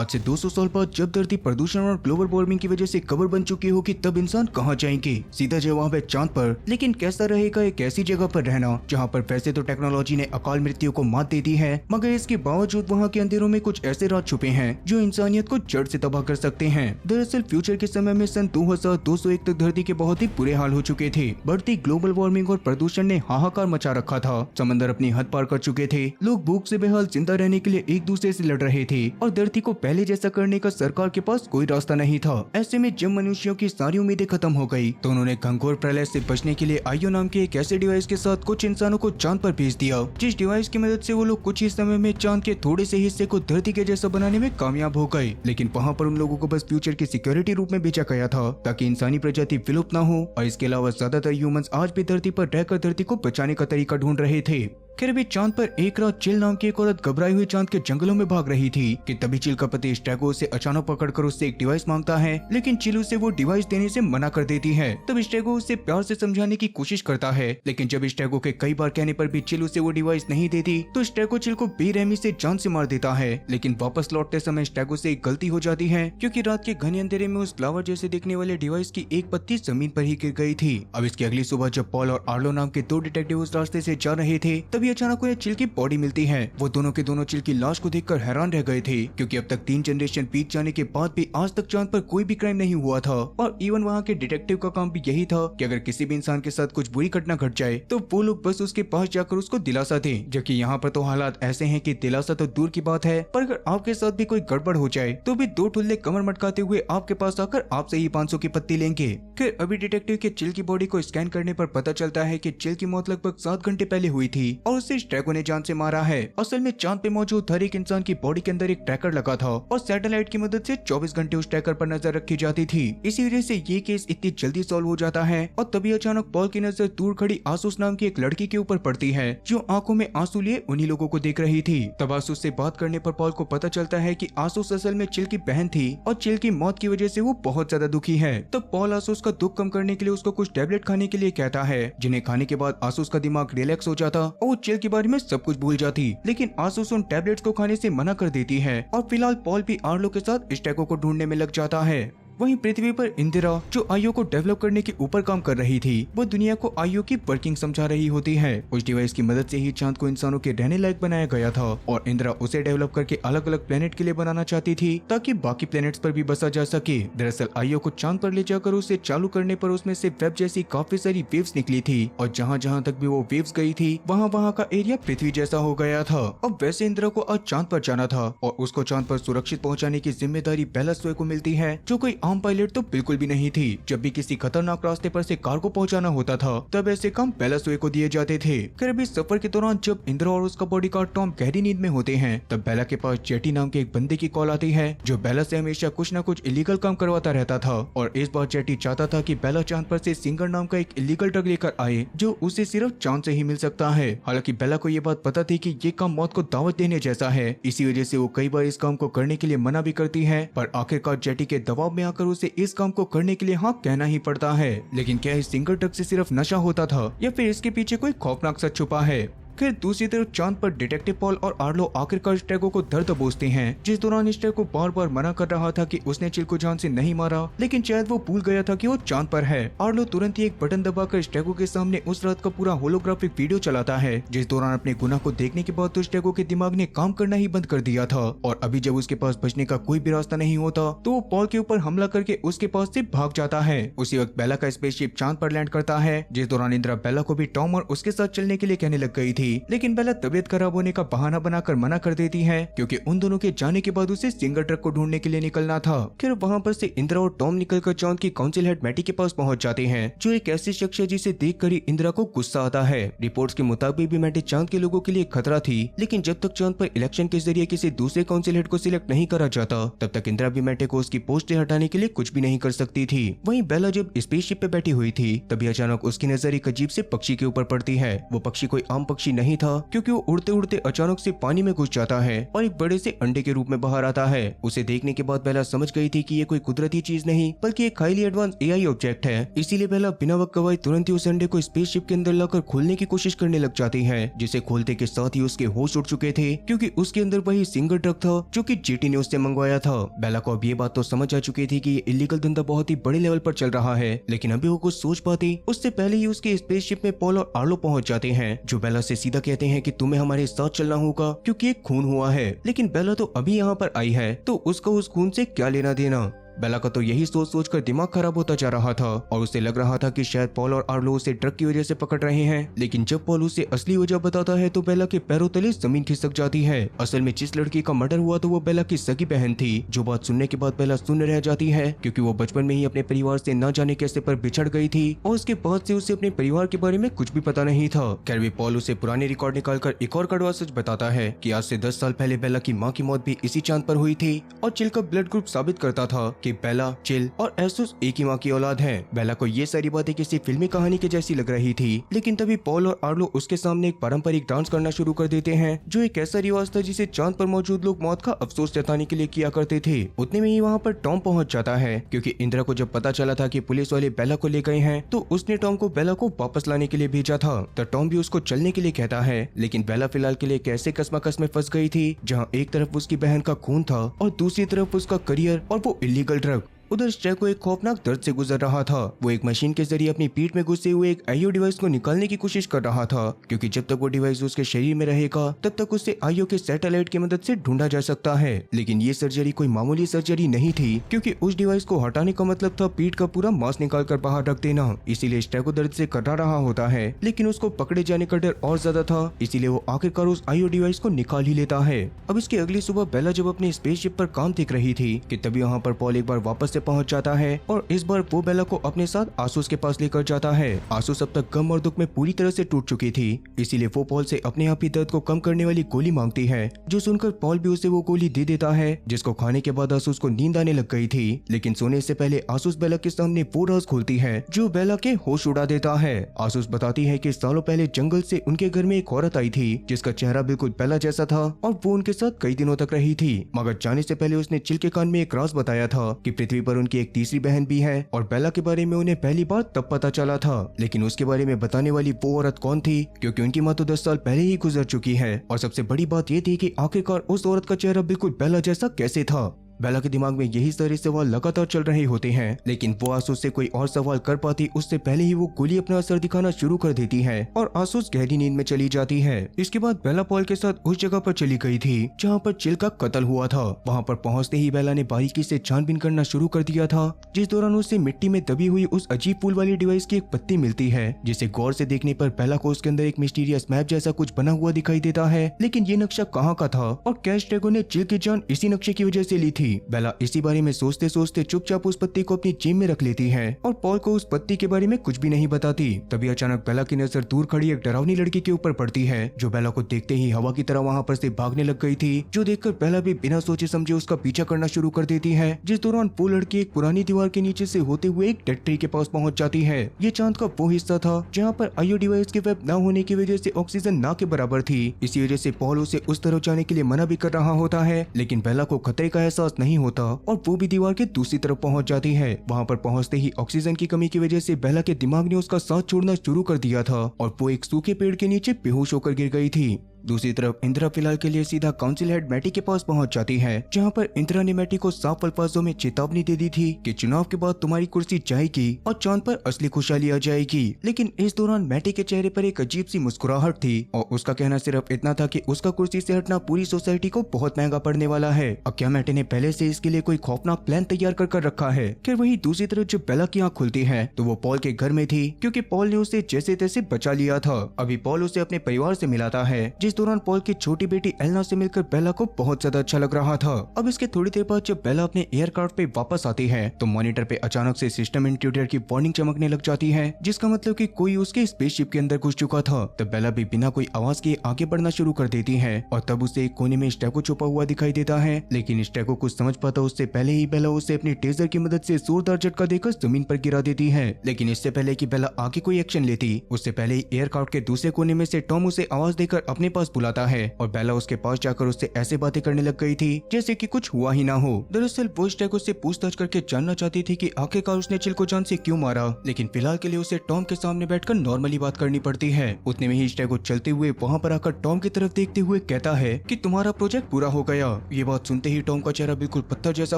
आज से 200 साल बाद जब धरती प्रदूषण और ग्लोबल वार्मिंग की वजह से कब्र बन चुकी होगी तब इंसान कहाँ जाएंगे? सीधा जवाब है चांद पर। लेकिन कैसा रहेगा एक ऐसी जगह पर रहना जहाँ पर वैसे तो टेक्नोलॉजी ने अकाल मृत्यु को मात दे दी है, मगर इसके बावजूद वहाँ के अंधेरों में कुछ ऐसे राज छुपे हैं जो इंसानियत को जड़ से तबाह कर सकते हैं। दरअसल फ्यूचर के समय में सन 2201 तक धरती के बहुत ही बुरे हाल हो चुके थे। बढ़ती ग्लोबल वार्मिंग और प्रदूषण ने हाहाकार मचा रखा था। समंदर अपनी हद पार कर चुके थे। लोग भूख से बेहाल जिंदा रहने के लिए एक दूसरे से लड़ रहे थे और धरती को पहले जैसा करने का सरकार के पास कोई रास्ता नहीं था। ऐसे में जब मनुष्यों की सारी उम्मीदें खत्म हो गई तो उन्होंने घनघोर प्रलय से बचने के लिए आईओ नाम के एक ऐसे डिवाइस के साथ कुछ इंसानों को चांद पर भेज दिया, जिस डिवाइस की मदद से वो लोग कुछ ही समय में चांद के थोड़े से हिस्से को धरती के जैसा बनाने में कामयाब हो गए। लेकिन वहाँ पर उन लोगों को बस फ्यूचर की सिक्योरिटी रूप में भेजा गया था ताकि इंसानी प्रजाति विलुप्त न हो, और इसके अलावा ज्यादातर ह्यूमंस आज भी धरती पर रहकर धरती को बचाने का तरीका ढूंढ रहे थे। खैर भी चांद पर एक रात चिल नाम की एक औरत घबराई हुई चांद के जंगलों में भाग रही थी कि तभी चिल का पति स्टेगो उसे अचानक पकड़कर उससे एक डिवाइस मांगता है, लेकिन चिल उसे वो डिवाइस देने से मना कर देती है। तब स्टेगो उसे प्यार से समझाने की कोशिश करता है, लेकिन जब स्टेगो के कई बार कहने पर भी चिल उसे वो डिवाइस नहीं देती तो स्टेगो चिल को बेरहमी से जान से मार देता है। लेकिन वापस लौटते समय स्टेगो से एक गलती हो जाती है, क्योंकि रात के घने अंधेरे में उस फ्लावर जैसे दिखने वाले डिवाइस की एक पत्ती जमीन पर ही गिर गई थी। अब इसकी अगली सुबह जब पॉल और आर्लो नाम के दो डिटेक्टिव उस रास्ते से जा रहे थे तभी अचानक उन्हें चिल की बॉडी मिलती है। वो दोनों के दोनों चिल की लाश को देखकर हैरान रह गए थे, क्योंकि अब तक 3 जनरेशन बीत जाने के बाद भी आज तक चांद पर कोई भी क्राइम नहीं हुआ था। और इवन वहाँ के डिटेक्टिव का काम भी यही था कि अगर किसी भी इंसान के साथ कुछ बुरी घटना घट जाए तो वो लोग बस उसके पास जाकर उसको दिलासा दें। जबकि यहाँ पर तो हालात ऐसे हैं कि दिलासा तो दूर की बात है, पर अगर आपके साथ भी कोई गड़बड़ हो जाए तो भी 2 ठुल्ले कमर मटकाते हुए आपके पास आकर आपसे ही 500 की पत्ती लेंगे। फिर अभी डिटेक्टिव के चिल की बॉडी को स्कैन करने पर पता चलता है कि चिल की मौत लगभग 7 घंटे पहले हुई थी और उसे स्ट्रैगो ने जान से मारा है। असल में चांद पे मौजूद हर एक इंसान की बॉडी के अंदर एक ट्रैकर लगा था और सैटेलाइट की मदद से 24 घंटे उस ट्रैकर पर नजर रखी जाती थी। इसी वजह से ये केस इतनी जल्दी सॉल्व हो जाता है। और तभी अचानक पॉल की नजर दूर खड़ी आसूस नाम की एक लड़की के ऊपर पड़ती है, जो आंखों में आंसू लिए उन्हीं लोगों को देख रही थी। तब आसूस से बात करने पर पॉल को पता चलता है कि आसूस असल में चिल की बहन थी और चिल की मौत की वजह से वो बहुत ज्यादा दुखी है। तब पॉल आसूस का दुख कम करने के लिए उसको कुछ टैबलेट खाने के लिए कहता है, जिन्हें खाने के बाद आसूस का दिमाग रिलैक्स हो जाता और वो चिल के बारे में सब कुछ भूल जाती। लेकिन आसूस उन टैबलेट्स को खाने से मना कर देती है और फिलहाल पॉल भी आर्लो के साथ स्टेगो को ढूंढने में लग जाता है। वहीं पृथ्वी पर इंदिरा, जो आईओ को डेवलप करने के ऊपर काम कर रही थी, वो दुनिया को आईओ की वर्किंग समझा रही होती है। उस डिवाइस की मदद से ही चांद को इंसानों के रहने लायक बनाया गया था और इंदिरा उसे डेवलप करके अलग अलग प्लेनेट के लिए बनाना चाहती थी ताकि बाकी प्लेनेट्स पर भी बसा जा सके। दरअसल आईओ को चांद पर ले जाकर उसे चालू करने पर उसमें से वेब जैसी काफी सारी वेव्स निकली थी और जहाँ जहाँ तक भी वो वेव्स गई थी वहाँ वहाँ का एरिया पृथ्वी जैसा हो गया था। अब वैसे इंदिरा को आज चांद पर जाना था और उसको चांद पर सुरक्षित पहुँचाने की जिम्मेदारी बेला स्वे को मिलती है, जो कोई आम पायलट तो बिल्कुल भी नहीं थी। जब भी किसी खतरनाक रास्ते पर से कार को पहुंचाना होता था तब ऐसे काम बेला स्वे को दिए जाते थे। फिर अभी सफर के दौरान जब इंदिरा और उसका बॉडीगार्ड टॉम गहरी नींद में होते हैं तब बेला के पास जेटी नाम के एक बंदे की कॉल आती है, जो बेला से हमेशा कुछ न कुछ इलीगल काम करवाता रहता था। और इस बार जेटी चाहता था कि बेला चांद पर से सिंगर नाम का एक इलीगल ड्रग लेकर आए, जो उसे सिर्फ चांद से ही मिल सकता है। हालांकि बेला को ये बात पता थी कि ये काम मौत को दावत देने जैसा है, इसी वजह से वो कई बार इस काम को करने के लिए मना भी करती है, पर आखिरकार जेटी के दबाव में आकर उसे इस काम को करने के लिए हाँ कहना ही पड़ता है। लेकिन क्या इस सिंगल ड्रग से सिर्फ नशा होता था या फिर इसके पीछे कोई खौफनाक सच छुपा है? फिर दूसरी तरफ चांद पर डिटेक्टिव पॉल और आर्लो आखिरकार स्टेगो को दर दबोचते हैं, जिस दौरान स्टेगो बार बार मना कर रहा था कि उसने चिल को जान से नहीं मारा, लेकिन शायद वो भूल गया था कि वो चांद पर है। आर्लो तुरंत ही एक बटन दबाकर स्टेगो के सामने उस रात का पूरा होलोग्राफिक वीडियो चलाता है, जिस दौरान अपने गुनाह को देखने के बाद तो स्टेगो के दिमाग ने काम करना ही बंद कर दिया था और अभी जब उसके पास बचने का कोई भी रास्ता नहीं होता तो वो पॉल के ऊपर हमला करके उसके पास से भाग जाता है। उसी वक्त बेला का स्पेसशिप चांद पर लैंड करता है, जिस दौरान इंदिरा बेला को भी टॉम और उसके साथ चलने के लिए कहने लग गई थी, लेकिन बेला तबीयत खराब होने का बहाना बनाकर मना कर देती है, क्योंकि उन दोनों के जाने के बाद उसे सिंगल ट्रक को ढूंढने के लिए निकलना था। फिर वहाँ पर से इंदिरा और टॉम निकलकर चांद की काउंसिल हेड मैटी के पास पहुंच जाते हैं, जो एक ऐसी शख्स है जिसे देखकर ही इंदिरा को गुस्सा आता है। रिपोर्ट्स के मुताबिक भी मैटी चांद के लोगों के लिए खतरा थी, लेकिन जब तक चांद पर इलेक्शन के जरिए किसी दूसरे काउंसिल हेड को सिलेक्ट नहीं करा जाता तब तक इंदिरा भी मैटी को उसकी पोस्ट से हटाने के लिए कुछ भी नहीं कर सकती थी। वहीं बेला जब स्पेसशिप पे बैठी हुई थी तभी अचानक उसकी नजर एक अजीब से पक्षी के ऊपर पड़ती है। वो पक्षी कोई आम पक्षी पारदर्शी नहीं था, क्योंकि वो उड़ते उड़ते अचानक से पानी में घुस जाता है और एक बड़े से अंडे के रूप में बाहर आता है। उसे देखने के बाद बेला समझ गई थी कि ये कोई कुदरती चीज नहीं बल्कि एक हाईली एडवांस एआई ऑब्जेक्ट है। इसीलिए बेला बिना वक्त गवाए तुरंत ही उस अंडे को स्पेसशिप के अंदर लाकर खोलने की कोशिश करने लग जाती है, जिसे खोलते के साथ ही उसके होश उड़ चुके थे, क्योंकि उसके अंदर वही सिंगल ट्रक था जो कि जीटी ने उससे मंगवाया था। बेला को अब ये बात तो समझ आ चुकी थी कि ये इलीगल धंधा बहुत ही बड़े लेवल पर चल रहा है, लेकिन अभी वो कुछ सोच पाती उससे पहले ही उसके स्पेसशिप में पॉल और आर्लो पहुंच जाते हैं, जो बेला से सीधा कहते हैं कि तुम्हें हमारे साथ चलना होगा क्योंकि एक खून हुआ है। लेकिन बेला तो अभी यहाँ पर आई है तो उसका उस खून से क्या लेना देना। बेला का तो यही सोच सोच कर दिमाग खराब होता जा रहा था और उसे लग रहा था कि शायद पॉल और आर्लो उसे ट्रक की वजह से पकड़ रहे हैं। लेकिन जब पॉल उसे असली वजह बताता है तो बेला के पैरों तले जमीन खिसक जाती है। असल में जिस लड़की का मर्डर हुआ तो वो बेला की सगी बहन थी। जो बात सुनने के बाद बेला सुन रह जाती है, क्योंकि वो बचपन में ही अपने परिवार से न जाने कैसे पर बिछड़ गई थी और उसके बाद से उसे अपने परिवार के बारे में कुछ भी पता नहीं था। खैर भी पॉल उसे पुराने रिकॉर्ड निकालकर एक और कड़वा सच बताता है कि आज से 10 साल पहले बेला की माँ की मौत भी इसी चांद पर हुई थी और चिल का ब्लड ग्रुप साबित करता था कि बेला, चिल और एसुस एक ही माँ की औलाद है। बेला को ये सारी बातें किसी फिल्मी कहानी के जैसी लग रही थी, लेकिन तभी पॉल और आर्लो उसके सामने एक पारंपरिक डांस करना शुरू कर देते हैं, जो एक ऐसा रिवाज था जिसे चांद पर मौजूद लोग मौत का अफसोस जताने के लिए किया करते थे। उतने में ही वहाँ पर टॉम पहुँच जाता है, क्योंकि इंदिरा को जब पता चला था कि पुलिस वाले बेला को ले गए हैं तो उसने टॉम को बेला को वापस लाने के लिए भेजा था। तो टॉम भी उसको चलने के लिए कहता है, लेकिन बेला फिलहाल के लिए एक ऐसे कस्मकस में फंस गई थी जहाँ एक तरफ उसकी बहन का खून था और दूसरी तरफ उसका करियर और वो इलीगल ड्रग। उधर स्ट्रैको एक खौफनाक दर्द से गुजर रहा था। वो एक मशीन के जरिए अपनी पीठ में घुसे हुए एक आईओ डिवाइस को निकालने की कोशिश कर रहा था, क्योंकि जब तक वो डिवाइस उसके शरीर में रहेगा तब तक उसे आईओ के सैटेलाइट की मदद से ढूंढा जा सकता है। लेकिन ये सर्जरी कोई मामूली सर्जरी नहीं थी, क्योंकि उस डिवाइस को हटाने का मतलब था पीठ का पूरा मांस निकाल कर बाहर रख देना। इसीलिए स्ट्रैको दर्द से कटा रहा होता है, लेकिन उसको पकड़े जाने का डर और ज्यादा था, इसीलिए वो आखिरकार उस आईओ डिवाइस को निकाल ही लेता है। अब इसकी अगली सुबह बेला जब अपने स्पेसशिप पर काम देख रही थी कि तभी वहाँ पर पॉल एक बार वापस से पहुंच जाता है और इस बार वो बेला को अपने साथ आसूस के पास लेकर जाता है। आसूस अब तक गम और दुख में पूरी तरह से टूट चुकी थी, इसीलिए वो पॉल से अपने आप ही दर्द को कम करने वाली गोली मांगती है, जो सुनकर पॉल भी उसे वो गोली दे देता है, जिसको खाने के बाद आसूस को नींद आने लग गई थी। लेकिन सोने से पहले आसूस बेला के सामने वो राज खोलती है जो बेला के होश उड़ा देता है। आसूस बताती है कि सालों पहले जंगल से उनके घर में एक औरत आई थी जिसका चेहरा बिल्कुल बेला जैसा था और वो उनके साथ कई दिनों तक रही थी, मगर जाने से पहले उसने चिल के कान में एक राज बताया था कि पृथ्वी पर उनकी एक तीसरी बहन भी है और बेला के बारे में उन्हें पहली बार तब पता चला था। लेकिन उसके बारे में बताने वाली वो औरत कौन थी, क्योंकि उनकी माँ तो 10 साल पहले ही गुजर चुकी है। और सबसे बड़ी बात ये थी कि आखिरकार उस औरत का चेहरा बिल्कुल बेला जैसा कैसे था। बेला के दिमाग में यही सारे सवाल लगातार चल रहे होते हैं, लेकिन वो आसूस से कोई और सवाल कर पाती उससे पहले ही वो गोली अपना असर दिखाना शुरू कर देती है और आसूस गहरी नींद में चली जाती है। इसके बाद बेला पॉल के साथ उस जगह पर चली गई थी जहाँ पर चिल का कत्ल हुआ था। वहाँ पर पहुँचते ही बेला ने बारीकी से छानबीन करना शुरू कर दिया था, जिस दौरान उसे मिट्टी में दबी हुई उस अजीब फूल वाली डिवाइस की एक पत्ती मिलती है, जिसे गौर से देखने पर बेला को उसके अंदर एक मिस्टीरियस मैप जैसा कुछ बना हुआ दिखाई देता है। लेकिन ये नक्शा कहाँ का था और कैश ड्रैगो ने चिल की जान इसी नक्शे की वजह से ली थी। बेला इसी बारे में सोचते सोचते चुपचाप उस पत्ती को अपनी जेब में रख लेती है और पॉल को उस पत्ती के बारे में कुछ भी नहीं बताती। तभी अचानक बेला की नजर दूर खड़ी एक डरावनी लड़की के ऊपर पड़ती है, जो बेला को देखते ही हवा की तरह वहाँ पर से भागने लग गई थी, जो देखकर बेला भी बिना सोचे समझे उसका पीछा करना शुरू कर देती है। जिस दौरान वो लड़की एक पुरानी दीवार के नीचे से होते हुए एक डेड ट्री के पास पहुँच जाती है। ये चांद का वो हिस्सा था जहाँ पर आईओ डिवाइस के वेब न होने की वजह से ऑक्सीजन ना के बराबर थी। इसी वजह से पॉल उसे उस तरफ जाने के लिए मना भी कर रहा होता है, लेकिन बेला को खतरे का एहसास नहीं होता और वो भी दीवार के दूसरी तरफ पहुंच जाती है। वहां पर पहुंचते ही ऑक्सीजन की कमी की वजह से बेला के दिमाग ने उसका साथ छोड़ना शुरू कर दिया था और वो एक सूखे पेड़ के नीचे बेहोश होकर गिर गई थी। दूसरी तरफ इंदिरा फिलहाल के लिए सीधा काउंसिल हेड मैटी के पास पहुंच जाती है, जहां पर इंदिरा ने मैटी को साफ अल्फाजों में चेतावनी दे दी थी कि चुनाव के बाद तुम्हारी कुर्सी जाएगी और चांद पर असली खुशहाली आ जाएगी। लेकिन इस दौरान मैटी के चेहरे पर एक अजीब सी मुस्कुराहट थी और उसका कहना सिर्फ इतना था कि उसका कुर्सी से हटना पूरी सोसाइटी को बहुत महंगा पड़ने वाला है। अब क्या मैटी ने पहले से इसके लिए कोई खौफनाक प्लान तैयार कर रखा है। फिर वही दूसरी तरफ जब बेला की आँख खुलती है तो वो पॉल के घर में थी, क्योंकि पॉल ने उसे जैसे तैसे बचा लिया था। अभी पॉल उसे अपने परिवार से मिलाता है, इस दौरान पॉल की छोटी बेटी एलना से मिलकर बेला को बहुत ज्यादा अच्छा लग रहा था। अब इसके थोड़ी देर बाद जब बेला अपने एयरक्राफ्ट पे वापस आती है तो मॉनिटर पे अचानक से सिस्टम इंट्रूडर की वार्निंग चमकने लग जाती है, जिसका मतलब कि कोई उसके स्पेसशिप के अंदर घुस चुका था। तब बेला भी बिना कोई आवाज के आगे बढ़ना शुरू कर देती है और तब उसे एक कोने में स्टैको छुपा हुआ दिखाई देता है, लेकिन स्टैको कुछ समझ पाता उससे पहले ही बेला उसे अपनी टेजर की मदद से जोरदार झटका देकर जमीन पर गिरा देती है। लेकिन इससे पहले कि बेला आगे कोई एक्शन लेती, उससे पहले ही एयरक्राफ्ट के दूसरे कोने में से टॉम उसे आवाज देकर अपने पास बुलाता है और बेला उसके पास जाकर उससे ऐसे बातें करने लग गई थी जैसे कि कुछ हुआ ही ना हो। दरअसल वो स्टैको से पूछताछ करके जानना चाहती थी कि आखिरकार उसने चिल को जान से क्यों मारा, लेकिन फिलहाल के लिए उसे टॉम के सामने बैठकर नॉर्मली बात करनी पड़ती है। उतने में ही स्टैको चलते हुए वहाँ पर आकर टॉम की तरफ देखते हुए कहता है कि तुम्हारा प्रोजेक्ट पूरा हो गया। ये बात सुनते ही टॉम का चेहरा बिल्कुल पत्थर जैसा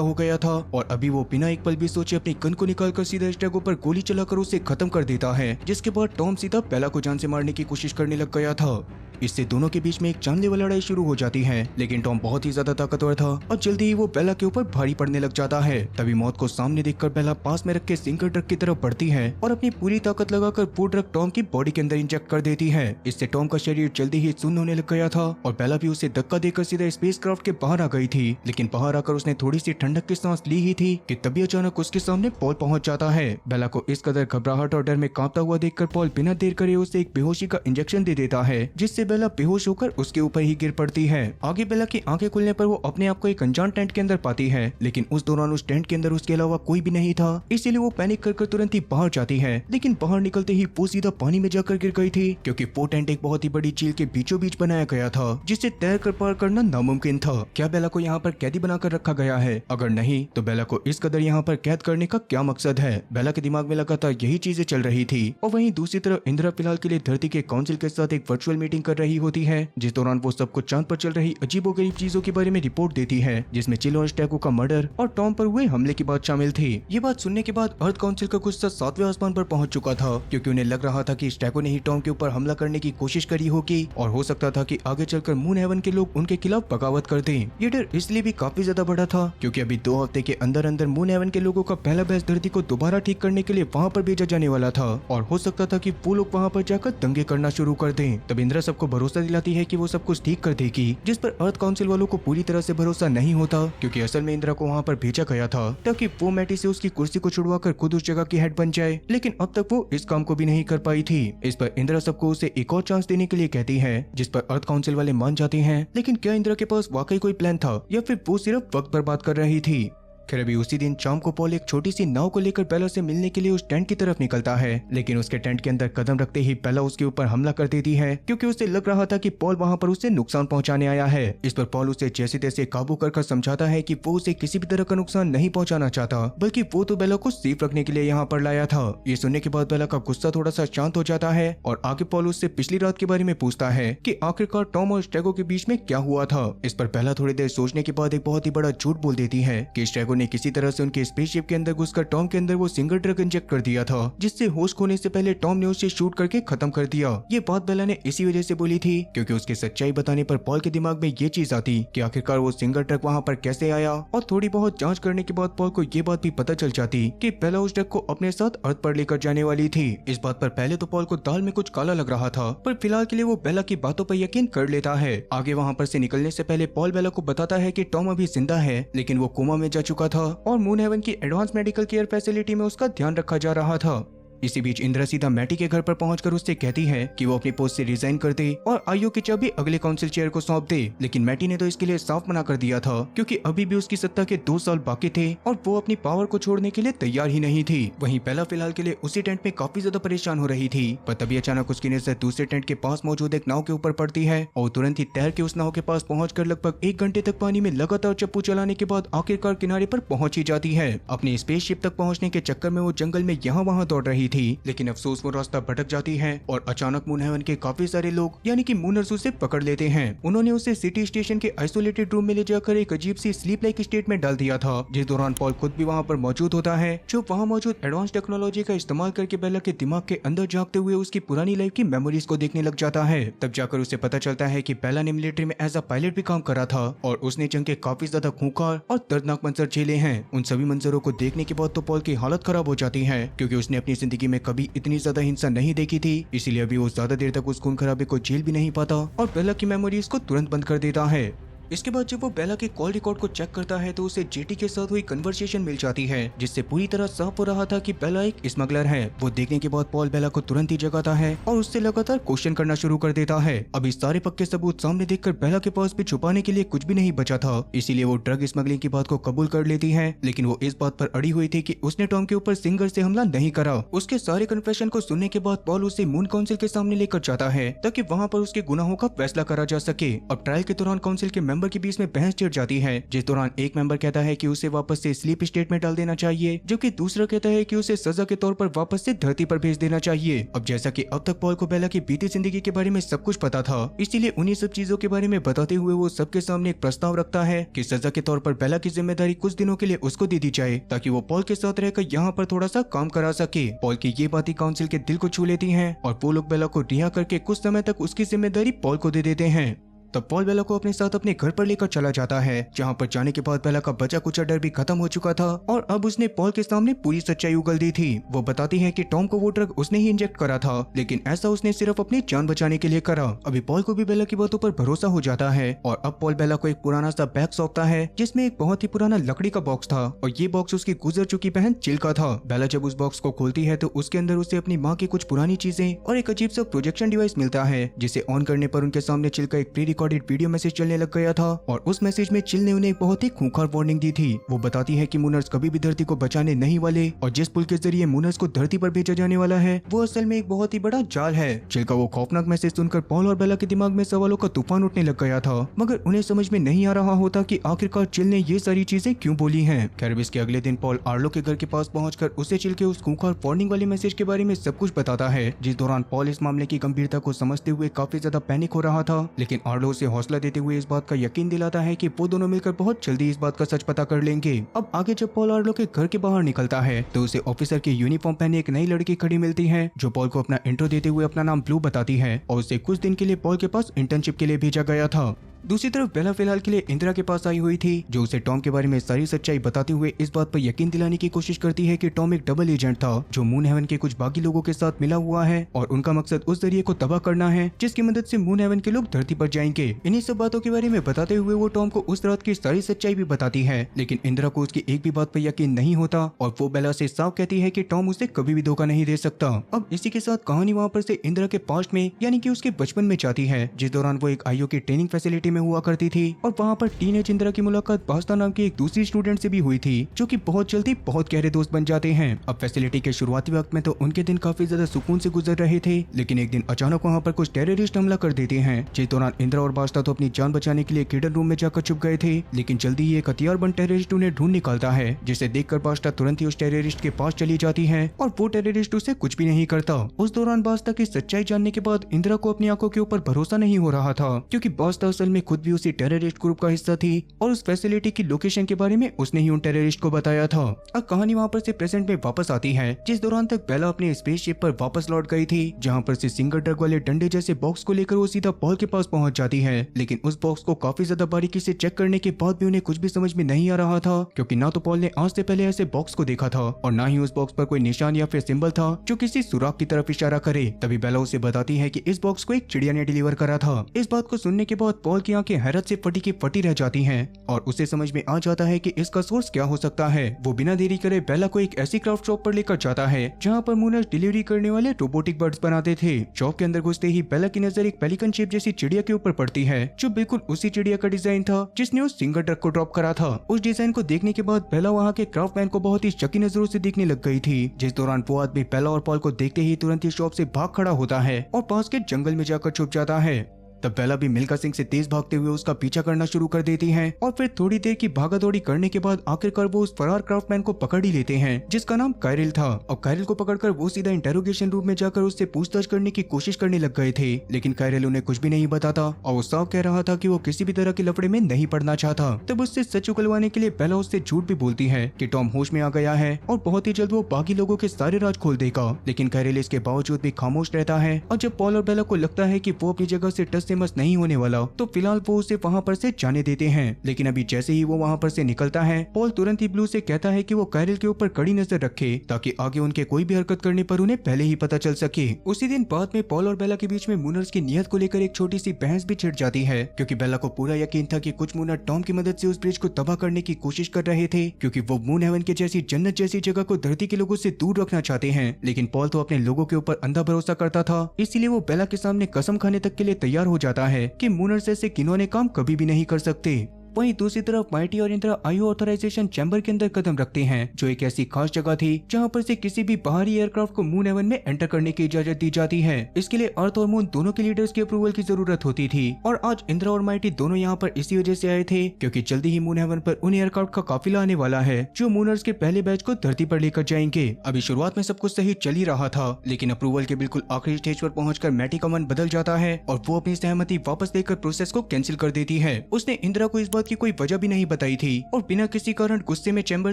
हो गया था और अभी वो बिना एक पल भी सोचे अपनी गन को निकालकर सीधा स्टैको पर गोली चलाकर उसे खत्म कर देता है, जिसके बाद टॉम सीधा बेला को जान से मारने की कोशिश करने लग गया था। इससे दोनों के बीच में एक जानलेवा लड़ाई शुरू हो जाती है, लेकिन टॉम बहुत ही ज्यादा ताकतवर था और जल्दी ही वो बेला के ऊपर भारी पड़ने लग जाता है। तभी मौत को सामने देखकर बेला पास में रख के सिंकर ट्रक की तरफ बढ़ती है और अपनी पूरी ताकत लगाकर वो ट्रक टॉम की बॉडी के अंदर इंजेक्ट कर देती है। इससे टॉम का शरीर जल्दी ही सुन्न होने लग गया था और बेला भी उसे धक्का देकर सीधा स्पेसक्राफ्ट के बाहर आ गई थी, लेकिन बाहर आकर उसने थोड़ी सी ठंडक की सांस ली ही थी कि तभी अचानक उसके सामने पॉल पहुंच जाता है। बेला को इस कदर घबराहट और डर में कांपता हुआ देखकर पॉल बिना देर करे उसे एक बेहोशी का इंजेक्शन दे देता है, जिससे बेला बेहोश होकर उसके ऊपर ही गिर पड़ती है। आगे बेला की आंखें खुलने पर वो अपने आप को एक अनजान टेंट के अंदर पाती है, लेकिन उस दौरान उस टेंट के अंदर उसके अलावा कोई भी नहीं था, इसीलिए वो पैनिक कर तुरंत ही बाहर जाती है। लेकिन बाहर निकलते ही वो सीधा पानी में जाकर गिर गई थी, क्योंकि वो टेंट एक बहुत ही बड़ी झील के बीचों बीच बनाया गया था, जिससे तैर कर पार करना नामुमकिन था। क्या बेला को यहाँ पर कैदी बनाकर रखा गया है? अगर नहीं तो बेला को इस कदर यहाँ पर कैद करने का क्या मकसद है? बेला के दिमाग में लगातार यही चीजें चल रही थी। और वहीं दूसरी तरफ इंदिरा फिलहाल के लिए धरती के काउंसिल के साथ एक वर्चुअल मीटिंग कर रही होती है, जिस दौरान वो सबको चांद पर चल रही अजीबोगरीब चीजों के बारे में रिपोर्ट देती है, जिसमें चिल और स्टैको का मर्डर और टॉम पर हुए हमले की बात शामिल थी। ये बात सुनने के बाद अर्थ काउंसिल का गुस्सा 7वें आसमान पर पहुंच चुका था, क्योंकि उन्हें लग रहा था कि स्टैको ने ही टॉम के ऊपर हमला करने की कोशिश करी होगी और हो सकता था कि आगे चलकर मून हेवन के लोग उनके खिलाफ बगावत कर दें। ये डर इसलिए भी काफी ज्यादा बड़ा था क्योंकि अभी 2 हफ्ते के अंदर अंदर मून हेवन के लोगों का पहला बैच धरती को दोबारा ठीक करने के लिए वहाँ पर भेजा जाने वाला था और हो सकता था कि वो लोग वहाँ पर जाकर दंगे करना शुरू कर दें। तब इंदिरा सबको भरोसा दिलाती है कि वो सब कुछ ठीक कर देगी, जिस पर अर्थ काउंसिल वालों को पूरी तरह से भरोसा नहीं होता, क्योंकि असल में इंदिरा को वहाँ पर भेजा गया था ताकि वो मैटी से उसकी कुर्सी को छुड़वाकर खुद उस जगह की हेड बन जाए, लेकिन अब तक वो इस काम को भी नहीं कर पाई थी। इस पर इंदिरा सबको उसे एक और चांस देने के लिए कहती है, जिस पर अर्थ काउंसिल वाले मान जाते हैं। लेकिन क्या इंदिरा के पास वाकई कोई प्लान था या फिर वो सिर्फ वक्त बर्बाद कर रही थी? खैर अभी उसी दिन शाम को पॉल एक छोटी सी नाव को लेकर बेला से मिलने के लिए उस टेंट की तरफ निकलता है, लेकिन उसके टेंट के अंदर कदम रखते ही बेला उसके ऊपर हमला कर देती है, क्योंकि उसे लग रहा था कि पॉल वहां पर उसे नुकसान पहुंचाने आया है। इस पर पॉल उसे जैसे तैसे काबू कर समझाता है कि वो उसे किसी भी तरह का नुकसान नहीं पहुंचाना चाहता, बल्कि वो तो बेला को सेफ रखने के लिए यहाँ पर लाया था। ये सुनने के बाद बेला का गुस्सा थोड़ा सा शांत हो जाता है और आगे पॉल उससे पिछली रात के बारे में पूछता है कि आखिरकार टॉम और स्टैगो के बीच में क्या हुआ था। इस पर बेला थोड़ी देर सोचने के बाद एक बहुत ही बड़ा झूठ बोल देती है कि स्टैगो ने किसी तरह से के स्पेसशिप के अंदर घुसकर टॉम के अंदर वो सिंगल ड्रग इंजेक्ट कर दिया था, जिससे होश खोने से पहले टॉम ने उसे शूट करके खत्म कर दिया। ये बात बेला ने इसी वजह से बोली थी क्योंकि उसके सच्चाई बताने पर पॉल के दिमाग में ये चीज आती कि आखिरकार वो सिंगल ट्रक वहाँ पर कैसे आया, और थोड़ी बहुत जांच करने के बाद पॉल को ये बात भी पता चल जाती कि बेला उस ट्रक को अपने साथ अर्थ पर लेकर जाने वाली थी। इस बात पर पहले तो पॉल को दाल में कुछ काला लग रहा था, पर फिलहाल के लिए वो बेला की बातों पर यकीन कर लेता है। आगे वहाँ पर से निकलने से पहले पॉल बेला को बताता है कि टॉम अभी जिंदा है, लेकिन वो कोमा में जा चुका था और मून हेवन की एडवांस मेडिकल केयर फैसिलिटी में उसका ध्यान रखा जा रहा था। इसी बीच इंदिरा सीधा मैटी के घर पर पहुंचकर उससे कहती है कि वो अपनी पोस्ट से रिजाइन कर दे और आईओ की चाबी अगले काउंसिल चेयर को सौंप दे, लेकिन मैटी ने तो इसके लिए साफ मना कर दिया था क्योंकि अभी भी उसकी सत्ता के 2 साल बाकी थे और वो अपनी पावर को छोड़ने के लिए तैयार ही नहीं थी। वहीं बेला फिलहाल के लिए उसी टेंट में काफी ज्यादा परेशान हो रही थी, पर तभी अचानक उसकी नजर दूसरे टेंट के पास मौजूद एक नाव के ऊपर पड़ती है और तुरंत ही तैर के उस नाव के पास पहुंचकर लगभग 1 घंटे तक पानी में लगातार चप्पू चलाने के बाद आखिरकार किनारे पर पहुंच ही जाती है। अपनी स्पेसशिप तक पहुंचने के चक्कर में वो जंगल में यहाँ वहाँ दौड़ रही थी, लेकिन अफसोस वो रास्ता भटक जाती है और अचानक मून हेवन के काफी सारे लोग यानी कि मूनर्स उसे पकड़ लेते हैं। उन्होंने उसे सिटी स्टेशन के आइसोलेटेड रूम में ले जाकर एक अजीब सी स्लीप लाइक स्टेट में डाल दिया था, जिस दौरान पॉल खुद भी वहाँ पर मौजूद होता है, जो वहाँ मौजूद एडवांस टेक्नोलॉजी का इस्तेमाल करके बेला के दिमाग के अंदर झांकते हुए उसकी पुरानी लाइफ की मेमोरीज को देखने लग जाता है। तब जाकर उसे पता चलता है कि बेला ने मिलिट्री में एज अ पायलट भी काम करा था और उसने जंग के काफी ज्यादा खूंखार और दर्दनाक मंजर झेले हैं। उन सभी मंजरों को देखने के बाद तो पॉल की हालत खराब हो जाती है, क्योंकि उसने अपनी जिंदगी जिंदगी में कभी इतनी ज्यादा हिंसा नहीं देखी थी, इसीलिए अभी वो ज्यादा देर तक उस खून खराबे को झेल भी नहीं पाता और बेला की मेमोरीज को तुरंत बंद कर देता है। इसके बाद जब वो बेला के कॉल रिकॉर्ड को चेक करता है तो उसे जेटी के साथ हुई कन्वर्सेशन मिल जाती है, जिससे पूरी तरह साफ हो रहा था कि बेला एक स्मगलर है। वो देखने के बाद पॉल बेला को तुरंत ही जगाता है और उससे लगातार क्वेश्चन करना शुरू कर देता है। अब इस सारे पक्के सबूत सामने देखकर बेला के पास भी छुपाने के लिए कुछ भी नहीं बचा था, इसीलिए वो ड्रग स्मगलिंग की बात को कबूल कर लेती है। लेकिन वो इस बात पर अड़ी हुई थी कि उसने टॉम के ऊपर सिंगर से हमला नहीं करा। उसके सारे कन्फेशन को सुनने के बाद पॉल उसे मून काउंसिल के सामने लेकर जाता है ताकि वहाँ पर उसके गुनाहों का फैसला करा जा सके। अब ट्रायल के दौरान काउंसिल के मेंबर के बीच में बहस छिड़ जाती है, जिस दौरान एक मेंबर कहता है कि उसे वापस से स्लीप स्टेट में डाल देना चाहिए, जबकि दूसरा कहता है कि उसे सजा के तौर पर वापस से धरती पर भेज देना चाहिए। अब जैसा कि अब तक पॉल को बेला की बीती जिंदगी के बारे में सब कुछ पता था, इसीलिए उन्हीं सब चीजों के बारे में बताते हुए वो सबके सामने एक प्रस्ताव रखता है कि सजा के तौर पर बेला की जिम्मेदारी कुछ दिनों के लिए उसको दे दी जाए ताकि वो पॉल के साथ रहकर यहाँ पर थोड़ा सा काम करा सके। पॉल की ये बातें काउंसिल के दिल को छू लेती हैं और वो लोग बेला को रिहा करके कुछ समय तक उसकी जिम्मेदारी पॉल को दे देते हैं। तब पॉल बेला को अपने साथ अपने घर पर लेकर चला जाता है, जहाँ पर जाने के बाद बेला का बचा कुचा डर भी खत्म हो चुका था और अब उसने पॉल के सामने पूरी सच्चाई उगल दी थी। वो बताती है कि टॉम को वो ड्रग उसने ही इंजेक्ट करा था, लेकिन ऐसा उसने सिर्फ अपनी जान बचाने के लिए करा। अभी पॉल को भी बेला की बातों पर भरोसा हो जाता है और अब पॉल बेला को एक पुराना सा बैग सौंपता है जिसमें एक बहुत ही पुराना लकड़ी का बॉक्स था और ये बॉक्स उसकी गुजर चुकी बहन चिल का था। बेला जब उस बॉक्स को खोलती है तो उसके अंदर उसे अपनी माँ की कुछ पुरानी चीजें और एक अजीब सा प्रोजेक्शन डिवाइस मिलता है, जिसे ऑन करने पर उनके सामने चिल का एक प्री रिकॉर्डेड वीडियो मैसेज चलने लग गया था और उस मैसेज में चिल ने उन्हें एक बहुत ही खूंखार वार्निंग दी थी। वो बताती है कि मूनर्स कभी भी धरती को बचाने नहीं वाले और जिस पुल के जरिए मूनर्स को धरती पर भेजा जाने वाला है वो असल में एक बहुत ही बड़ा जाल है। चिल का वो खौफनाक मैसेज सुनकर पॉल और बेला के दिमाग में सवालों का तूफान उठने लग गया था, मगर उन्हें समझ में नहीं आ रहा होता कि आखिरकार चिल ने ये सारी चीजें क्यों बोली हैं। खैर इसके अगले दिन पॉल आर्लो के घर के पास पहुंचकर उसे चिल के उस खूंखार वार्निंग वाले मैसेज के बारे में सब कुछ बताता है, जिस दौरान पॉल इस मामले की गंभीरता को समझते हुए काफी ज्यादा पैनिक हो रहा था। लेकिन आर्लो उसे हौसला देते हुए इस बात का यकीन दिलाता है कि वो दोनों मिलकर बहुत जल्दी इस बात का सच पता कर लेंगे। अब आगे जब पॉल आर्लो के घर के बाहर निकलता है तो उसे ऑफिसर की यूनिफॉर्म पहने एक नई लड़की खड़ी मिलती है जो पॉल को अपना इंट्रो देते हुए अपना नाम ब्लू बताती है और उसे कुछ दिन के लिए पॉल के पास इंटर्नशिप के लिए भेजा गया था। दूसरी तरफ बेला फिलहाल के लिए इंदिरा के पास आई हुई थी, जो उसे टॉम के बारे में सारी सच्चाई बताते हुए इस बात पर यकीन दिलाने की कोशिश करती है कि टॉम एक डबल एजेंट था जो मून हेवन के कुछ बागी लोगों के साथ मिला हुआ है और उनका मकसद उस जरिए को तबाह करना है जिसकी मदद से मून हेवन के लोग धरती पर जाएंगे। इन्हीं सब बातों के बारे में बताते हुए वो टॉम को उस रात की सारी सच्चाई भी बताती है, लेकिन इंदिरा को उसकी एक भी बात पर यकीन नहीं होता और वो बेला से साफ कहती है कि टॉम उसे कभी भी धोखा नहीं दे सकता। अब इसी के साथ कहानी वहाँ पर से इंदिरा के पास्ट में यानी कि उसके बचपन में जाती है, जिस दौरान वो एक आईओ की ट्रेनिंग फैसिलिटी में हुआ करती थी और वहाँ पर टीनेज इंदिरा की मुलाकात बास्ता नाम की एक दूसरी स्टूडेंट से भी हुई थी, जो कि बहुत जल्दी बहुत गहरे दोस्त बन जाते हैं। अब फैसिलिटी के शुरुआती वक्त में तो उनके दिन काफी ज्यादा सुकून से गुजर रहे थे, लेकिन एक दिन अचानक वहाँ पर कुछ टेररिस्ट हमला कर देते हैं, जिस दौरान इंदिरा और बास्ता तो अपनी जान बचाने के लिए किडन रूम में जाकर छुप गए थे, लेकिन जल्दी ही एक हथियारबंद टेररिस्ट उन्हें ढूंढ निकालता है, जिसे देखकर बास्ता तुरंत ही उस टेररिस्ट के पास चली जाती है और वो टेररिस्ट उसे कुछ भी नहीं करता। उस दौरान बास्ता की सच्चाई जानने के बाद इंदिरा को अपनी आंखों के ऊपर भरोसा नहीं हो रहा था, क्योंकि बास्ता असल में खुद भी उसी टेररिस्ट ग्रुप का हिस्सा थी और उस फैसिलिटी की लोकेशन के बारे में उसने ही उन टेररिस्ट को बताया था। अब कहानी वहाँ पर से प्रेजेंट में वापस आती है, जिस दौरान तक बेला अपने स्पेसशिप पर वापस लौट गई थी, जहाँ पर से सिंगल ड्रग वाले डंडे जैसे बॉक्स को लेकर वो सीधा पॉल के पास पहुंच जाती है। लेकिन उस बॉक्स को काफी ज्यादा बारीकी से चेक करने के बाद भी उन्हें कुछ भी समझ में नहीं आ रहा था, क्योंकि ना तो पॉल ने आज से पहले ऐसे बॉक्स को देखा था और ना ही उस बॉक्स पर कोई निशान या फिर सिंबल था जो किसी सुराग की तरफ इशारा करे। तभी बेला उसे बताती है कि इस बॉक्स को एक चिड़िया ने डिलीवर करा था। इस बात को सुनने के बाद पॉल की आंखें हैरत से फटी की फटी रह जाती हैं और उसे समझ में आ जाता है कि इसका सोर्स क्या हो सकता है। वो बिना देरी करे बेला को एक ऐसी क्राफ्ट शॉप पर लेकर जाता है जहाँ पर मूनर्स डिलीवरी करने वाले रोबोटिक बर्ड्स बनाते थे। शॉप के अंदर घुसते ही बेला की नजर एक पेलिकन शेप जैसी चिड़िया के ऊपर पड़ती है, जो बिल्कुल उसी चिड़िया का डिजाइन था जिसने उस सिंगल ट्रक को ड्रॉप करा था। उस डिजाइन को देखने के बाद बेला वहाँ के क्राफ्टमैन को बहुत ही शकी नजरों से देखने लग गई थी, जिस दौरान वो आदमी बेला और पॉल को देखते ही तुरंत ही शॉप से भाग खड़ा होता है और पास के जंगल में जाकर छुप जाता है। तब बेला भी मिल्खा सिंह से तेज भागते हुए उसका पीछा करना शुरू कर देती है और फिर थोड़ी देर की भागा दौड़ी करने के बाद आखिरकार वो उस फरार क्राफ्टमैन को पकड़ ही लेते हैं, जिसका नाम कायरिल था। और कायरिल को पकड़कर वो सीधा इंटेरोगेशन रूम में जाकर उससे पूछताछ करने की कोशिश करने लग गए थे, लेकिन कायरिल उन्हें कुछ भी नहीं बताता और वो साफ कह रहा था कि वो किसी भी तरह के लफड़े में नहीं पड़ना चाहता। तब उससे सच उगलवाने के लिए बेला उससे झूठ भी बोलती है कि टॉम होश में आ गया है और बहुत ही जल्द वो बाकी लोगों के सारे राज खोल देगा, लेकिन कायरिल इसके बावजूद भी खामोश रहता है। और जब पॉल और बेला को लगता है कि वो अपनी जगह से टस से मस्त नहीं होने वाला, तो फिलहाल वो उसे वहाँ पर से जाने देते हैं। लेकिन अभी जैसे ही वो वहाँ पर से निकलता है, पॉल तुरंत ही ब्लू से कहता है कि वो कायरल के ऊपर कड़ी नजर रखे ताकि आगे उनके कोई भी हरकत करने पर उन्हें पहले ही पता चल सके। उसी दिन बाद में पॉल और बेला के बीच में मूनर्स की नियत को लेकर एक छोटी सी बहस भी छिड़ जाती है, क्योंकि बेला को पूरा यकीन था कि कुछ मूनर टॉम की मदद से उस ब्रिज को तबाह करने की कोशिश कर रहे थे, क्योंकि वो मून हेवन के जैसी जन्नत जैसी जगह को धरती के लोगों से दूर रखना चाहते हैं। लेकिन पॉल तो अपने लोगों के ऊपर अंधा भरोसा करता था, इसीलिए वो बेला के सामने कसम खाने तक के लिए तैयार हो जाता है कि मूनर्स ऐसे घिनौने काम कभी भी नहीं कर सकते। वहीं दूसरी तरफ माइटी और इंद्रा आयु ऑथराइजेशन चैम्बर के अंदर कदम रखते हैं, जो एक ऐसी खास जगह थी जहां पर से किसी भी बाहरी एयरक्राफ्ट को मून हेवन में एंटर करने की इजाजत दी जाती है। इसके लिए अर्थ और मून दोनों के लीडर्स की अप्रूवल की जरूरत होती थी, और आज इंद्रा और माइटी दोनों यहाँ पर इसी वजह से आए थे क्योंकि जल्दी ही मून हेवन पर उन एयरक्राफ्ट का काफिला आने वाला है जो मूनर्स के पहले बैच को धरती पर लेकर जाएंगे। अभी शुरुआत में सब कुछ सही चल ही रहा था, लेकिन अप्रूवल के बिल्कुल आखिरी स्टेज पर पहुंचकर मैटी का मन बदल जाता है और वो अपनी सहमति वापस लेकर प्रोसेस को कैंसिल कर देती है। उसने इंद्रा को इस बात की कोई वजह भी नहीं बताई थी और बिना किसी कारण गुस्से में चैम्बर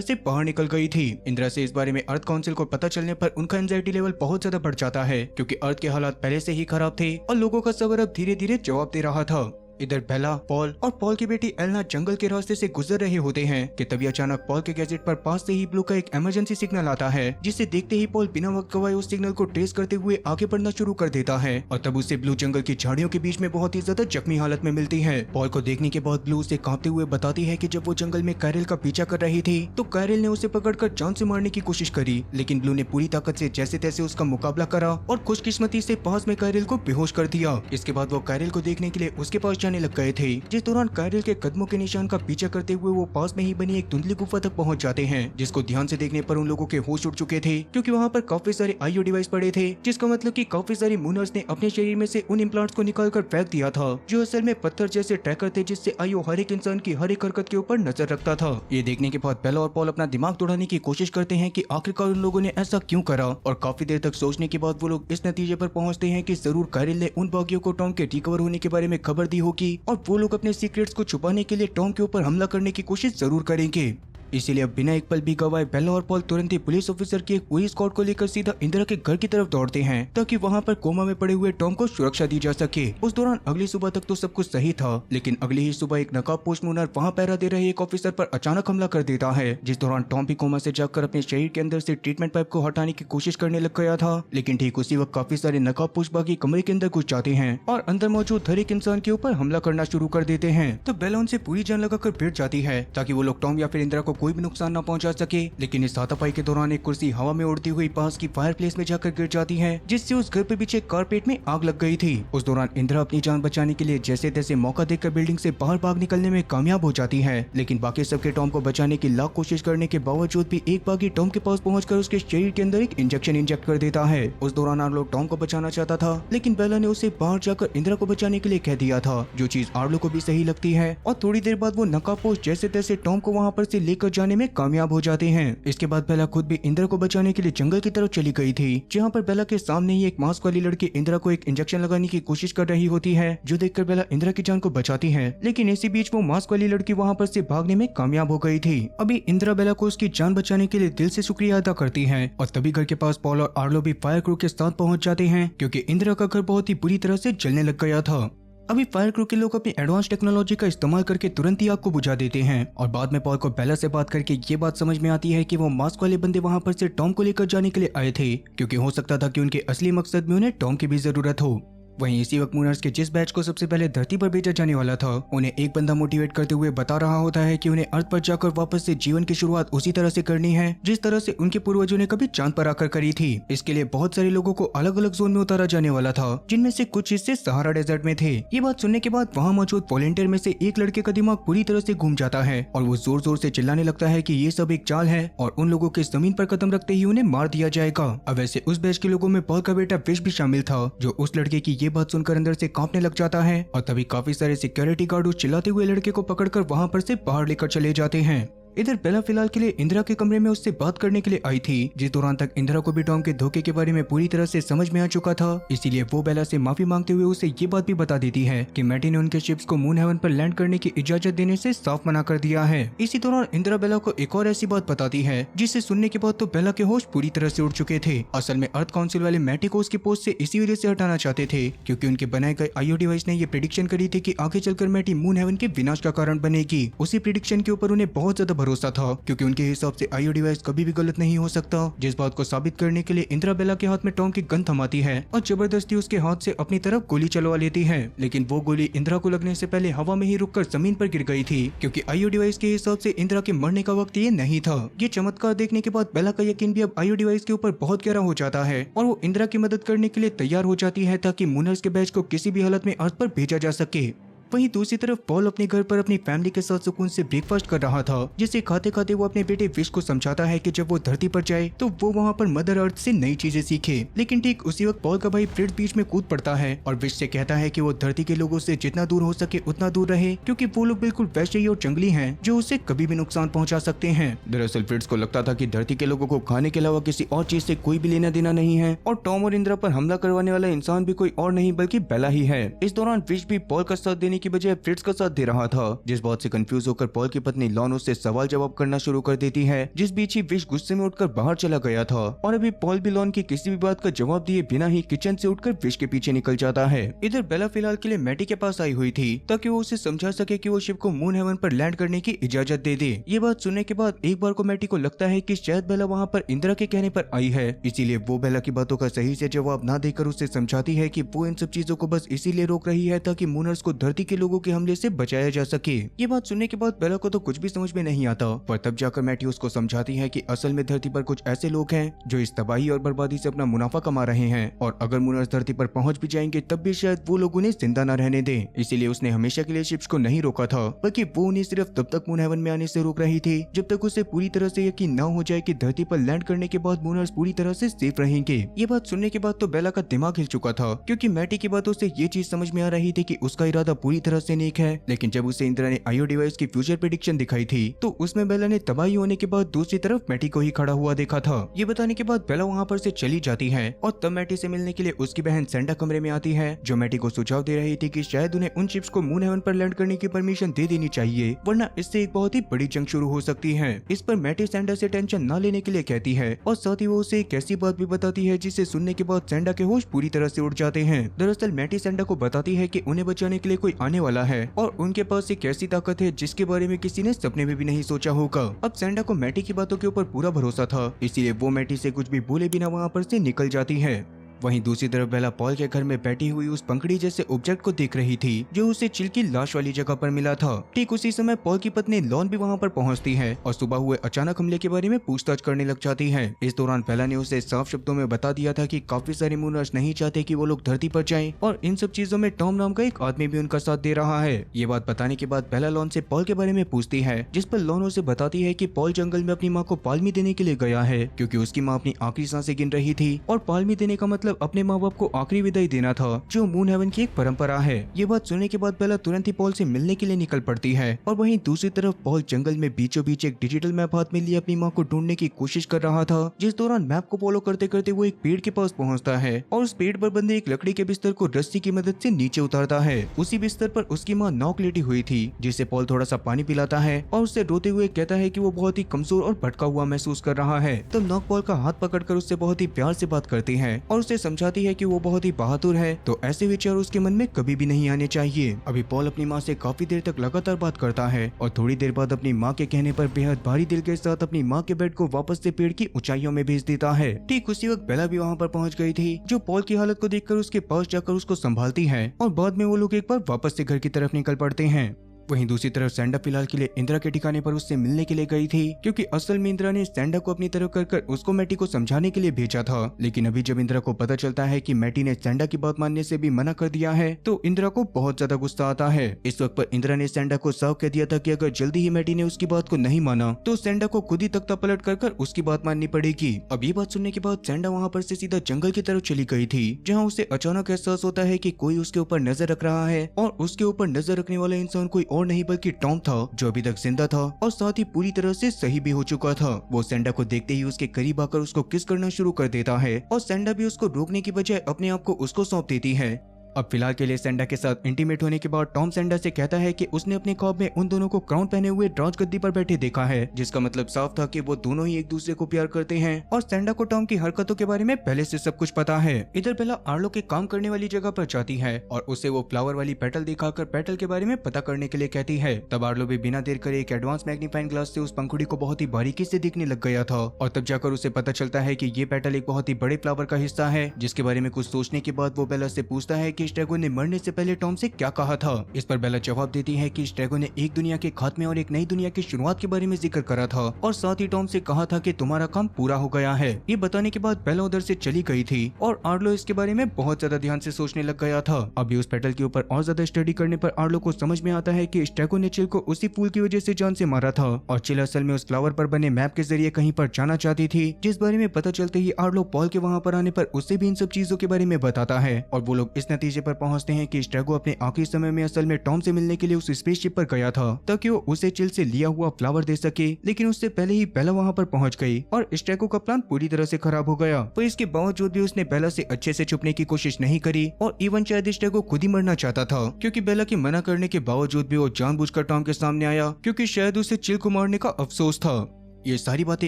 से बाहर निकल गई थी। इंदिरा से इस बारे में अर्थ काउंसिल को पता चलने पर उनका एंजाइटी लेवल बहुत ज्यादा बढ़ जाता है, क्योंकि अर्थ के हालात पहले से ही खराब थे और लोगों का सबर अब धीरे धीरे जवाब दे रहा था। इधर बेला, पॉल और पॉल की बेटी एलना जंगल के रास्ते से गुजर रहे होते हैं कि तभी अचानक पॉल के गैजेट पर पास से ही ब्लू का एक इमरजेंसी सिग्नल आता है, जिसे देखते ही पॉल बिना वक्त गवाए उस सिग्नल को ट्रेस करते हुए आगे बढ़ना शुरू कर देता है और तब उसे ब्लू जंगल की झाड़ियों के बीच में बहुत ही ज्यादा जख्मी हालत में मिलती है। पॉल को देखने के बाद ब्लू उसे कांपते हुए बताती है कि जब वो जंगल में कायरल का पीछा कर रही थी तो कायरल ने उसे पकड़कर जान से मारने की कोशिश करी, लेकिन ब्लू ने पूरी ताकत से जैसे तैसे उसका मुकाबला करा और खुशकिस्मती से पास में कायरल को बेहोश कर दिया। इसके बाद वो कायरल को देखने के लिए उसके पास जाने लग गए थे, जिस दौरान कायरल के कदमों के निशान का पीछा करते हुए वो पास में ही बनी एक धुंधली गुफा तक पहुंच जाते हैं, जिसको ध्यान से देखने पर उन लोगों के होश उड़ चुके थे, क्योंकि वहां पर काफी सारे आईओ डिवाइस पड़े थे, जिसका मतलब कि काफी सारे मूनर्स ने अपने शरीर में से उन इम्प्लांट्स को निकालकर फेंक दिया था, जो असल में पत्थर जैसे ट्रैकर थे, जिससे आईओ हर एक इंसान की हर एक हरकत के ऊपर नजर रखता था। ये देखने के बाद बेला और पॉल अपना दिमाग दौड़ाने की कोशिश करते हैं कि आखिरकार उन लोगों ने ऐसा क्यों करा, और काफी देर तक सोचने के बाद वो लोग इस नतीजे पर पहुंचते हैं कि जरूर कायरल ने उन बागियों को टॉम के रिकवर होने के बारे में खबर दी होगी और वो लोग अपने सीक्रेट्स को छुपाने के लिए टॉम के ऊपर हमला करने की कोशिश जरूर करेंगे। इसीलिए अब बिना एक पल भी गवाए बेला और पॉल तुरंत ही पुलिस ऑफिसर की एक पूरी स्क्वाड को लेकर सीधा इंदिरा के घर की तरफ दौड़ते हैं ताकि वहां पर कोमा में पड़े हुए टॉम को सुरक्षा दी जा सके। उस दौरान अगली सुबह तक तो सब कुछ सही था, लेकिन अगली ही सुबह एक नकाबपोश मूनर वहां पहरा दे रहे एक ऑफिसर पर अचानक हमला कर देता है, जिस दौरान टॉम भी कोमा से जाकर अपने शरीर के अंदर से ट्रीटमेंट पाइप को हटाने की कोशिश करने लग गया था। लेकिन ठीक उसी वक्त काफी सारे नकाबपोश बागी कमरे के अंदर घुस जाते हैं और अंदर मौजूद हर एक इंसान के ऊपर हमला करना शुरू कर देते हैं। तो बेला उनसे पूरी जान लगाकर बैठ जाती है ताकि वो लोग टॉम या फिर इंदिरा को कोई भी नुकसान न जा सके। लेकिन इस हाथापाई के दौरान एक कुर्सी हवा में उड़ती हुई पास की फायर प्लेस में जाकर गिर जाती है, जिससे उस घर पे पीछे कारपेट में आग लग गई थी। उस दौरान इंदिरा अपनी जान बचाने के लिए जैसे तैसे मौका देखकर बिल्डिंग से बाहर भाग निकलने में कामयाब हो जाती है, लेकिन बाकी सबके टॉम को बचाने की लाख कोशिश करने के बावजूद भी एक बागी टॉम के पास पहुंचकर उसके शरीर के अंदर एक इंजेक्शन इंजेक्ट कर देता है। उस दौरान आर्लो टॉम को बचाना चाहता था, लेकिन बेला ने उसे बाहर जाकर इंदिरा को बचाने के लिए कह दिया था, जो चीज आर्लो को भी सही लगती है, और थोड़ी देर बाद वो नकाबपोश जैसे तैसे टॉम को वहाँ पर से लेकर जाने में कामयाब हो जाते हैं। इसके बाद बेला खुद भी इंदिरा को बचाने के लिए जंगल की तरफ चली गई थी, जहाँ पर बेला के सामने ही एक मास्क वाली लड़की इंदिरा को एक इंजेक्शन लगाने की कोशिश कर रही होती है, जो देखकर बेला इंदिरा की जान को बचाती है। लेकिन इसी बीच वो मास्क वाली लड़की वहाँ पर से भागने में कामयाब हो गई थी। अभी इंदिरा बेला को उसकी जान बचाने के लिए दिल से शुक्रिया अदा करती है, और तभी घर के पास पॉल और आर्लो भी फायर क्रू के साथ पहुंच जाते हैं, क्योंकि इंदिरा का घर बहुत ही बुरी तरह से जलने लग गया था। अभी फायर क्रू के लोग अपनी एडवांस टेक्नोलॉजी का इस्तेमाल करके तुरंत ही आग को बुझा देते हैं, और बाद में पॉल को बेला से बात करके ये बात समझ में आती है कि वो मास्क वाले बंदे वहां पर से टॉम को लेकर जाने के लिए आए थे, क्योंकि हो सकता था कि उनके असली मकसद में उन्हें टॉम की भी जरूरत हो। वहीं इसी वक्त मूनर्स के जिस बैच को सबसे पहले धरती पर भेजा जाने वाला था, उन्हें एक बंदा मोटिवेट करते हुए बता रहा होता है कि उन्हें अर्थ पर जाकर वापस से जीवन की शुरुआत उसी तरह से करनी है जिस तरह से उनके पूर्वजों ने कभी चांद पर आकर करी थी। इसके लिए बहुत सारे लोगों को अलग अलग जोन में उतारा जाने वाला था, जिनमें से कुछ हिस्से सहारा डेजर्ट में थे। ये बात सुनने के बाद वहाँ मौजूद वॉलेंटियर में से एक लड़के का दिमाग पूरी तरह से घूम जाता है और वो जोर जोर से चिल्लाने लगता है कि ये सब एक चाल है और उन लोगों के जमीन पर कदम रखते ही उन्हें मार दिया जाएगा। अब वैसे उस बैच के लोगों में पॉल का बेटा विश भी शामिल था, जो उस लड़के की ये बात सुनकर अंदर से कांपने लग जाता है, और तभी काफी सारे सिक्योरिटी गार्ड उस चिल्लाते हुए लड़के को पकड़कर वहां पर से बाहर लेकर चले जाते हैं। इधर बेला फिलहाल के लिए इंदिरा के कमरे में उससे बात करने के लिए आई थी, जिस दौरान तक इंदिरा को भी टॉम के धोखे के बारे में पूरी तरह से समझ में आ चुका था। इसीलिए वो बेला से माफी मांगते हुए उसे ये बात भी बता देती है कि मैटी ने उनके शिप्स को मून हेवन पर लैंड करने की इजाजत देने से साफ मना कर दिया है। इसी दौरान इंदिरा बेला को एक और ऐसी बात बताती है जिसे सुनने के बाद तो बेला के होश पूरी तरह से उड़ चुके थे। असल में अर्थ काउंसिल वाले मैटी को उसके पोस्ट से इसी वजह से हटाना चाहते थे, क्योंकि उनके बनाए गए आईओ डिवाइस ने ये प्रेडिक्शन करी थी कि आगे चलकर मैटी मून हेवन के विनाश का कारण बनेगी। उसी प्रेडिक्शन के ऊपर उन्हें बहुत ज्यादा भरोसा था, क्योंकि उनके हिसाब से आईओ डिवाइस कभी भी गलत नहीं हो सकता। जिस बात को साबित करने के लिए इंदिरा बेला के हाथ में टॉम की गन थमाती है और जबरदस्ती उसके हाथ से अपनी तरफ गोली चलवा लेती है, लेकिन वो गोली इंदिरा को लगने से पहले हवा में ही रुककर जमीन पर गिर गई थी, क्योंकि आईओ डिवाइस के हिसाब से इंदिरा के मरने का वक्त ये नहीं था। ये चमत्कार देखने के बाद बेला का यकीन भी अब आईओ डिवाइस के ऊपर बहुत गहरा हो जाता है और वो इंदिरा की मदद करने के लिए तैयार हो जाती है ताकि मूनर्स के बैच को किसी भी हालत में अर्थ पर भेजा जा सके। वहीं दूसरी तरफ पॉल अपने घर पर अपनी फैमिली के साथ सुकून से ब्रेकफास्ट कर रहा था, जिसे खाते खाते वो अपने बेटे विश को समझाता है कि जब वो धरती पर जाए तो वो वहाँ पर मदर अर्थ से नई चीजें सीखे। लेकिन ठीक उसी वक्त पॉल का भाई फ्रिट्ज बीच में कूद पड़ता है और विश से कहता है कि वो धरती के लोगों से जितना दूर हो सके उतना दूर रहे, क्योंकि वो लोग बिल्कुल वैसे ही और जंगली हैं जो उसे कभी भी नुकसान पहुंचा सकते हैं। दरअसल फ्रिट्ज को लगता था कि धरती के लोगों को खाने के अलावा किसी और चीज से कोई भी लेना देना नहीं है और टॉम और इंदिरा पर हमला करवाने वाला इंसान भी कोई और नहीं बल्कि बेला ही है। इस दौरान विश भी पॉल का साथ देने की बजाय फ्रिट्ज का साथ दे रहा था, जिस बात से कंफ्यूज होकर पॉल की पत्नी लॉन उससे सवाल जवाब करना शुरू कर देती है, जिस बीच ही विश गुस्से में उठकर बाहर चला गया था और अभी पॉल भी लॉन की किसी भी बात का जवाब दिए बिना ही किचन से उठकर विश के पीछे निकल जाता है। इधर बेला फिलहाल के लिए मैटी के पास आई हुई थी ताकि वो उसे समझा सके कि वो शिप को मून हेवन पर लैंड करने की इजाजत दे दे। ये बात सुनने के बाद एक बार को मैटी को लगता है कि शायद बेला वहाँ पर इंदिरा के कहने पर आई है, इसीलिए वो बेला की बातों का सही से जवाब ना देकर उसे समझाती है कि वो इन सब चीजों को बस इसीलिए रोक रही है ताकि मूनर्स को धरती के लोगों के हमले से बचाया जा सके। ये बात सुनने के बाद बेला को तो कुछ भी समझ में नहीं आता, पर तब जाकर मैटी उसको समझाती है कि असल में धरती पर कुछ ऐसे लोग हैं जो इस तबाही और बर्बादी से अपना मुनाफा कमा रहे हैं और अगर मूनर्स धरती पर पहुंच भी जाएंगे तब भी शायद वो लोग उन्हें जिंदा न रहने दें। इसीलिए उसने हमेशा के लिए शिप्स को नहीं रोका था, बल्कि वो उन्हें सिर्फ तब तक मून हेवन में आने से रोक रही थी जब तक उसे पूरी तरह से यकीन न हो जाए कि धरती पर लैंड करने के बाद मूनर्स पूरी तरह से सेफ रहेंगे। ये बात सुनने के बाद तो बेला का दिमाग हिल चुका था, क्योंकि मैटी की बातों से ये चीज समझ में आ रही थी कि उसका इरादा पूरी तरह से नेक है। लेकिन जब उसे इंदिरा ने आईओ डिवाइस की फ्यूचर प्रेडिक्शन दिखाई थी तो उसमें बेला ने तबाही होने के बाद दूसरी तरफ मैटी को ही खड़ा हुआ देखा था। ये बताने के बाद बेला वहाँ पर से चली जाती है और तब मैटी से मिलने के लिए उसकी बहन सेंडा कमरे में आती है, जो मैटी को सुझाव दे रही थी कि शायद उन्हें उन शिप्स को मून हेवन पर लैंड करने की परमिशन दे देनी चाहिए, वरना इससे एक बहुत ही बड़ी जंग शुरू हो सकती है। इस पर मैटी सेंडा से टेंशन न लेने के लिए कहती है और साथ ही वो उसे एक ऐसी बात भी बताती है जिसे सुनने के बाद सेंडा के होश पूरी तरह से उड़ जाते हैं। दरअसल मैटी सेंडा को बताती है कि उन्हें बचाने के लिए कोई आने वाला है और उनके पास एक ऐसी ताकत है जिसके बारे में किसी ने सपने में भी नहीं सोचा होगा। अब सेंडा को मैटी की बातों के ऊपर पूरा भरोसा था, इसीलिए वो मैटी से कुछ भी बोले बिना वहाँ पर से निकल जाती है। वहीं दूसरी तरफ बेला पॉल के घर में बैठी हुई उस पंखड़ी जैसे ऑब्जेक्ट को देख रही थी जो उसे चिल की लाश वाली जगह पर मिला था। ठीक उसी समय पॉल की पत्नी लॉन भी वहां पर पहुंचती है और सुबह हुए अचानक हमले के बारे में पूछताछ करने लग जाती है। इस दौरान बेला ने उसे साफ शब्दों में बता दिया था कि काफी सारे मूनर्स नहीं चाहते कि वो लोग धरती पर जाएं और इन सब चीजों में टॉम नाम का एक आदमी भी उनका साथ दे रहा है। ये बात बताने के बाद बेला लॉन से पॉल के बारे में पूछती है, जिस पर लॉन उसे बताती है कि पॉल जंगल में अपनी माँ को पालमी देने के लिए गया है, क्योंकि उसकी माँ अपनी आखिरी सांसें गिन रही थी और पालमी देने का मतलब अपने माँ बाप को आखिरी विदाई देना था, जो मून हेवन की एक परंपरा है। ये बात सुनने के बाद बेला तुरंत ही पॉल से मिलने के लिए निकल पड़ती है और वहीं दूसरी तरफ पॉल जंगल में बीचों बीच एक डिजिटल मैप हाथ में लिए अपनी माँ को ढूंढने की कोशिश कर रहा था, जिस दौरान मैप को फॉलो करते करते वो एक पेड़ के पास पहुंचता है और उस पेड़ पर बंधे एक लकड़ी के बिस्तर को रस्सी की मदद से नीचे उतारता है। उसी बिस्तर पर उसकी माँ नॉक लेटी हुई थी, जिसे पॉल थोड़ा सा पानी पिलाता है और उससे रोते हुए कहता है कि वो बहुत ही कमजोर और भटका हुआ महसूस कर रहा है। तो नॉक पॉल का हाथ पकड़कर उससे बहुत ही प्यार से बात करती है और उसे समझाती है कि वो बहुत ही बहादुर है, तो ऐसे विचार उसके मन में कभी भी नहीं आने चाहिए। अभी पॉल अपनी माँ से काफी देर तक लगातार बात करता है और थोड़ी देर बाद अपनी माँ के कहने पर बेहद भारी दिल के साथ अपनी माँ के बेड को वापस से पेड़ की ऊंचाइयों में भेज देता है। ठीक उसी वक्त बेला भी वहाँ पर पहुँच गई थी, जो पॉल की हालत को देखकर उसके पास जाकर उसको संभालती है और बाद में वो लोग एक बार वापस से घर की तरफ निकल पड़ते हैं। वहीं दूसरी तरफ सेंडा फिलहाल के लिए इंदिरा के ठिकाने पर उससे मिलने के लिए गई थी, क्योंकि असल में इंदिरा ने सेंडा को अपनी तरफ कर उसको मैटी को समझाने के लिए भेजा था। लेकिन अभी जब इंदिरा को पता चलता है कि मैटी ने सेंडा की बात मानने से भी मना कर दिया है तो इंदिरा को बहुत ज्यादा गुस्सा आता है। इस वक्त पर इंदिरा ने सेंडा को साफ कह दिया था कि अगर जल्दी ही मैटी ने उसकी बात को नहीं माना तो सेंडा को खुद ही तख्ता पलट कर उसकी बात माननी पड़ेगी। अब ये बात सुनने के बाद सेंडा वहाँ पर से सीधा जंगल की तरफ चली गई थी, जहाँ उसे अचानक एहसास होता है कि कोई उसके ऊपर नजर रख रहा है और उसके ऊपर नजर रखने वाला इंसान कोई और और नहीं बल्कि टॉम था, जो अभी तक जिंदा था और साथ ही पूरी तरह से सही भी हो चुका था। वो सैंडा को देखते ही उसके करीब आकर उसको किस करना शुरू कर देता है और सैंडा भी उसको रोकने की बजाय अपने आप को उसको सौंप देती है। अब फिलहाल के लिए सैंडा के साथ इंटीमेट होने के बाद टॉम सैंडा से कहता है कि उसने अपने ख्वाब में उन दोनों को क्राउन पहने हुए राजगद्दी पर बैठे देखा है, जिसका मतलब साफ था कि वो दोनों ही एक दूसरे को प्यार करते हैं और सैंडा को टॉम की हरकतों के बारे में पहले से सब कुछ पता है। इधर बेला आर्लो के काम करने वाली जगह पर जाती है और उसे वो फ्लावर वाली पेटल दिखाकर पेटल के बारे में पता करने के लिए कहती है। तब आर्लो भी बिना देर करे एक एडवांस मैग्नीफाइंग ग्लास से उस पंखुड़ी को बहुत ही बारीकी से दिखने लग गया था और तब जाकर उसे पता चलता है कि ये पेटल एक बहुत ही बड़े फ्लावर का हिस्सा है, जिसके बारे में कुछ सोचने के बाद वो बेला से पूछता है कि स्ट्रैगो ने मरने से पहले टॉम से क्या कहा था। इस पर बेला जवाब देती है कि स्ट्रैगो ने एक दुनिया के खात्मे और एक नई दुनिया की शुरुआत के बारे में जिक्र करा था और साथ ही टॉम से कहा था कि तुम्हारा काम पूरा हो गया है। ये बताने के बाद बेला उधर से चली गई थी और आर्लो इसके बारे में बहुत ज्यादा ध्यान से सोचने लग गया था। अभी उस पेटल के ऊपर और ज्यादा स्टडी करने पर आर्लो को समझ में आता है कि स्ट्रैगो ने चिल को उसी फूल की वजह से जान से मारा था और चिल असल में उस फ्लावर पर बने मैप के जरिए कहीं पर जाना चाहती थी, जिस बारे में पता चलते ही आर्लो पॉल के वहाँ पर आने पर उससे भी इन सब चीजों के बारे में बताता है और वो लोग इस नतीजे पर पहुँचते हैं कि स्ट्रैगो अपने आखिरी समय में असल में टॉम से मिलने के लिए उस स्पेसशिप पर गया था ताकि वो उसे चिल से लिया हुआ फ्लावर दे सके, लेकिन उससे पहले ही बेला वहाँ पर पहुँच गई और स्ट्रैगो का प्लान पूरी तरह से खराब हो गया। पर इसके बावजूद भी उसने बेला से अच्छे से छुपने की कोशिश नहीं करी और इवन शायद स्ट्रैगो खुद ही मरना चाहता था, क्योंकि बेला के मना करने के बावजूद भी वो जानबूझकर टॉम के सामने आया, क्योंकि शायद उसे चिल को मारने का अफसोस था। ये सारी बातें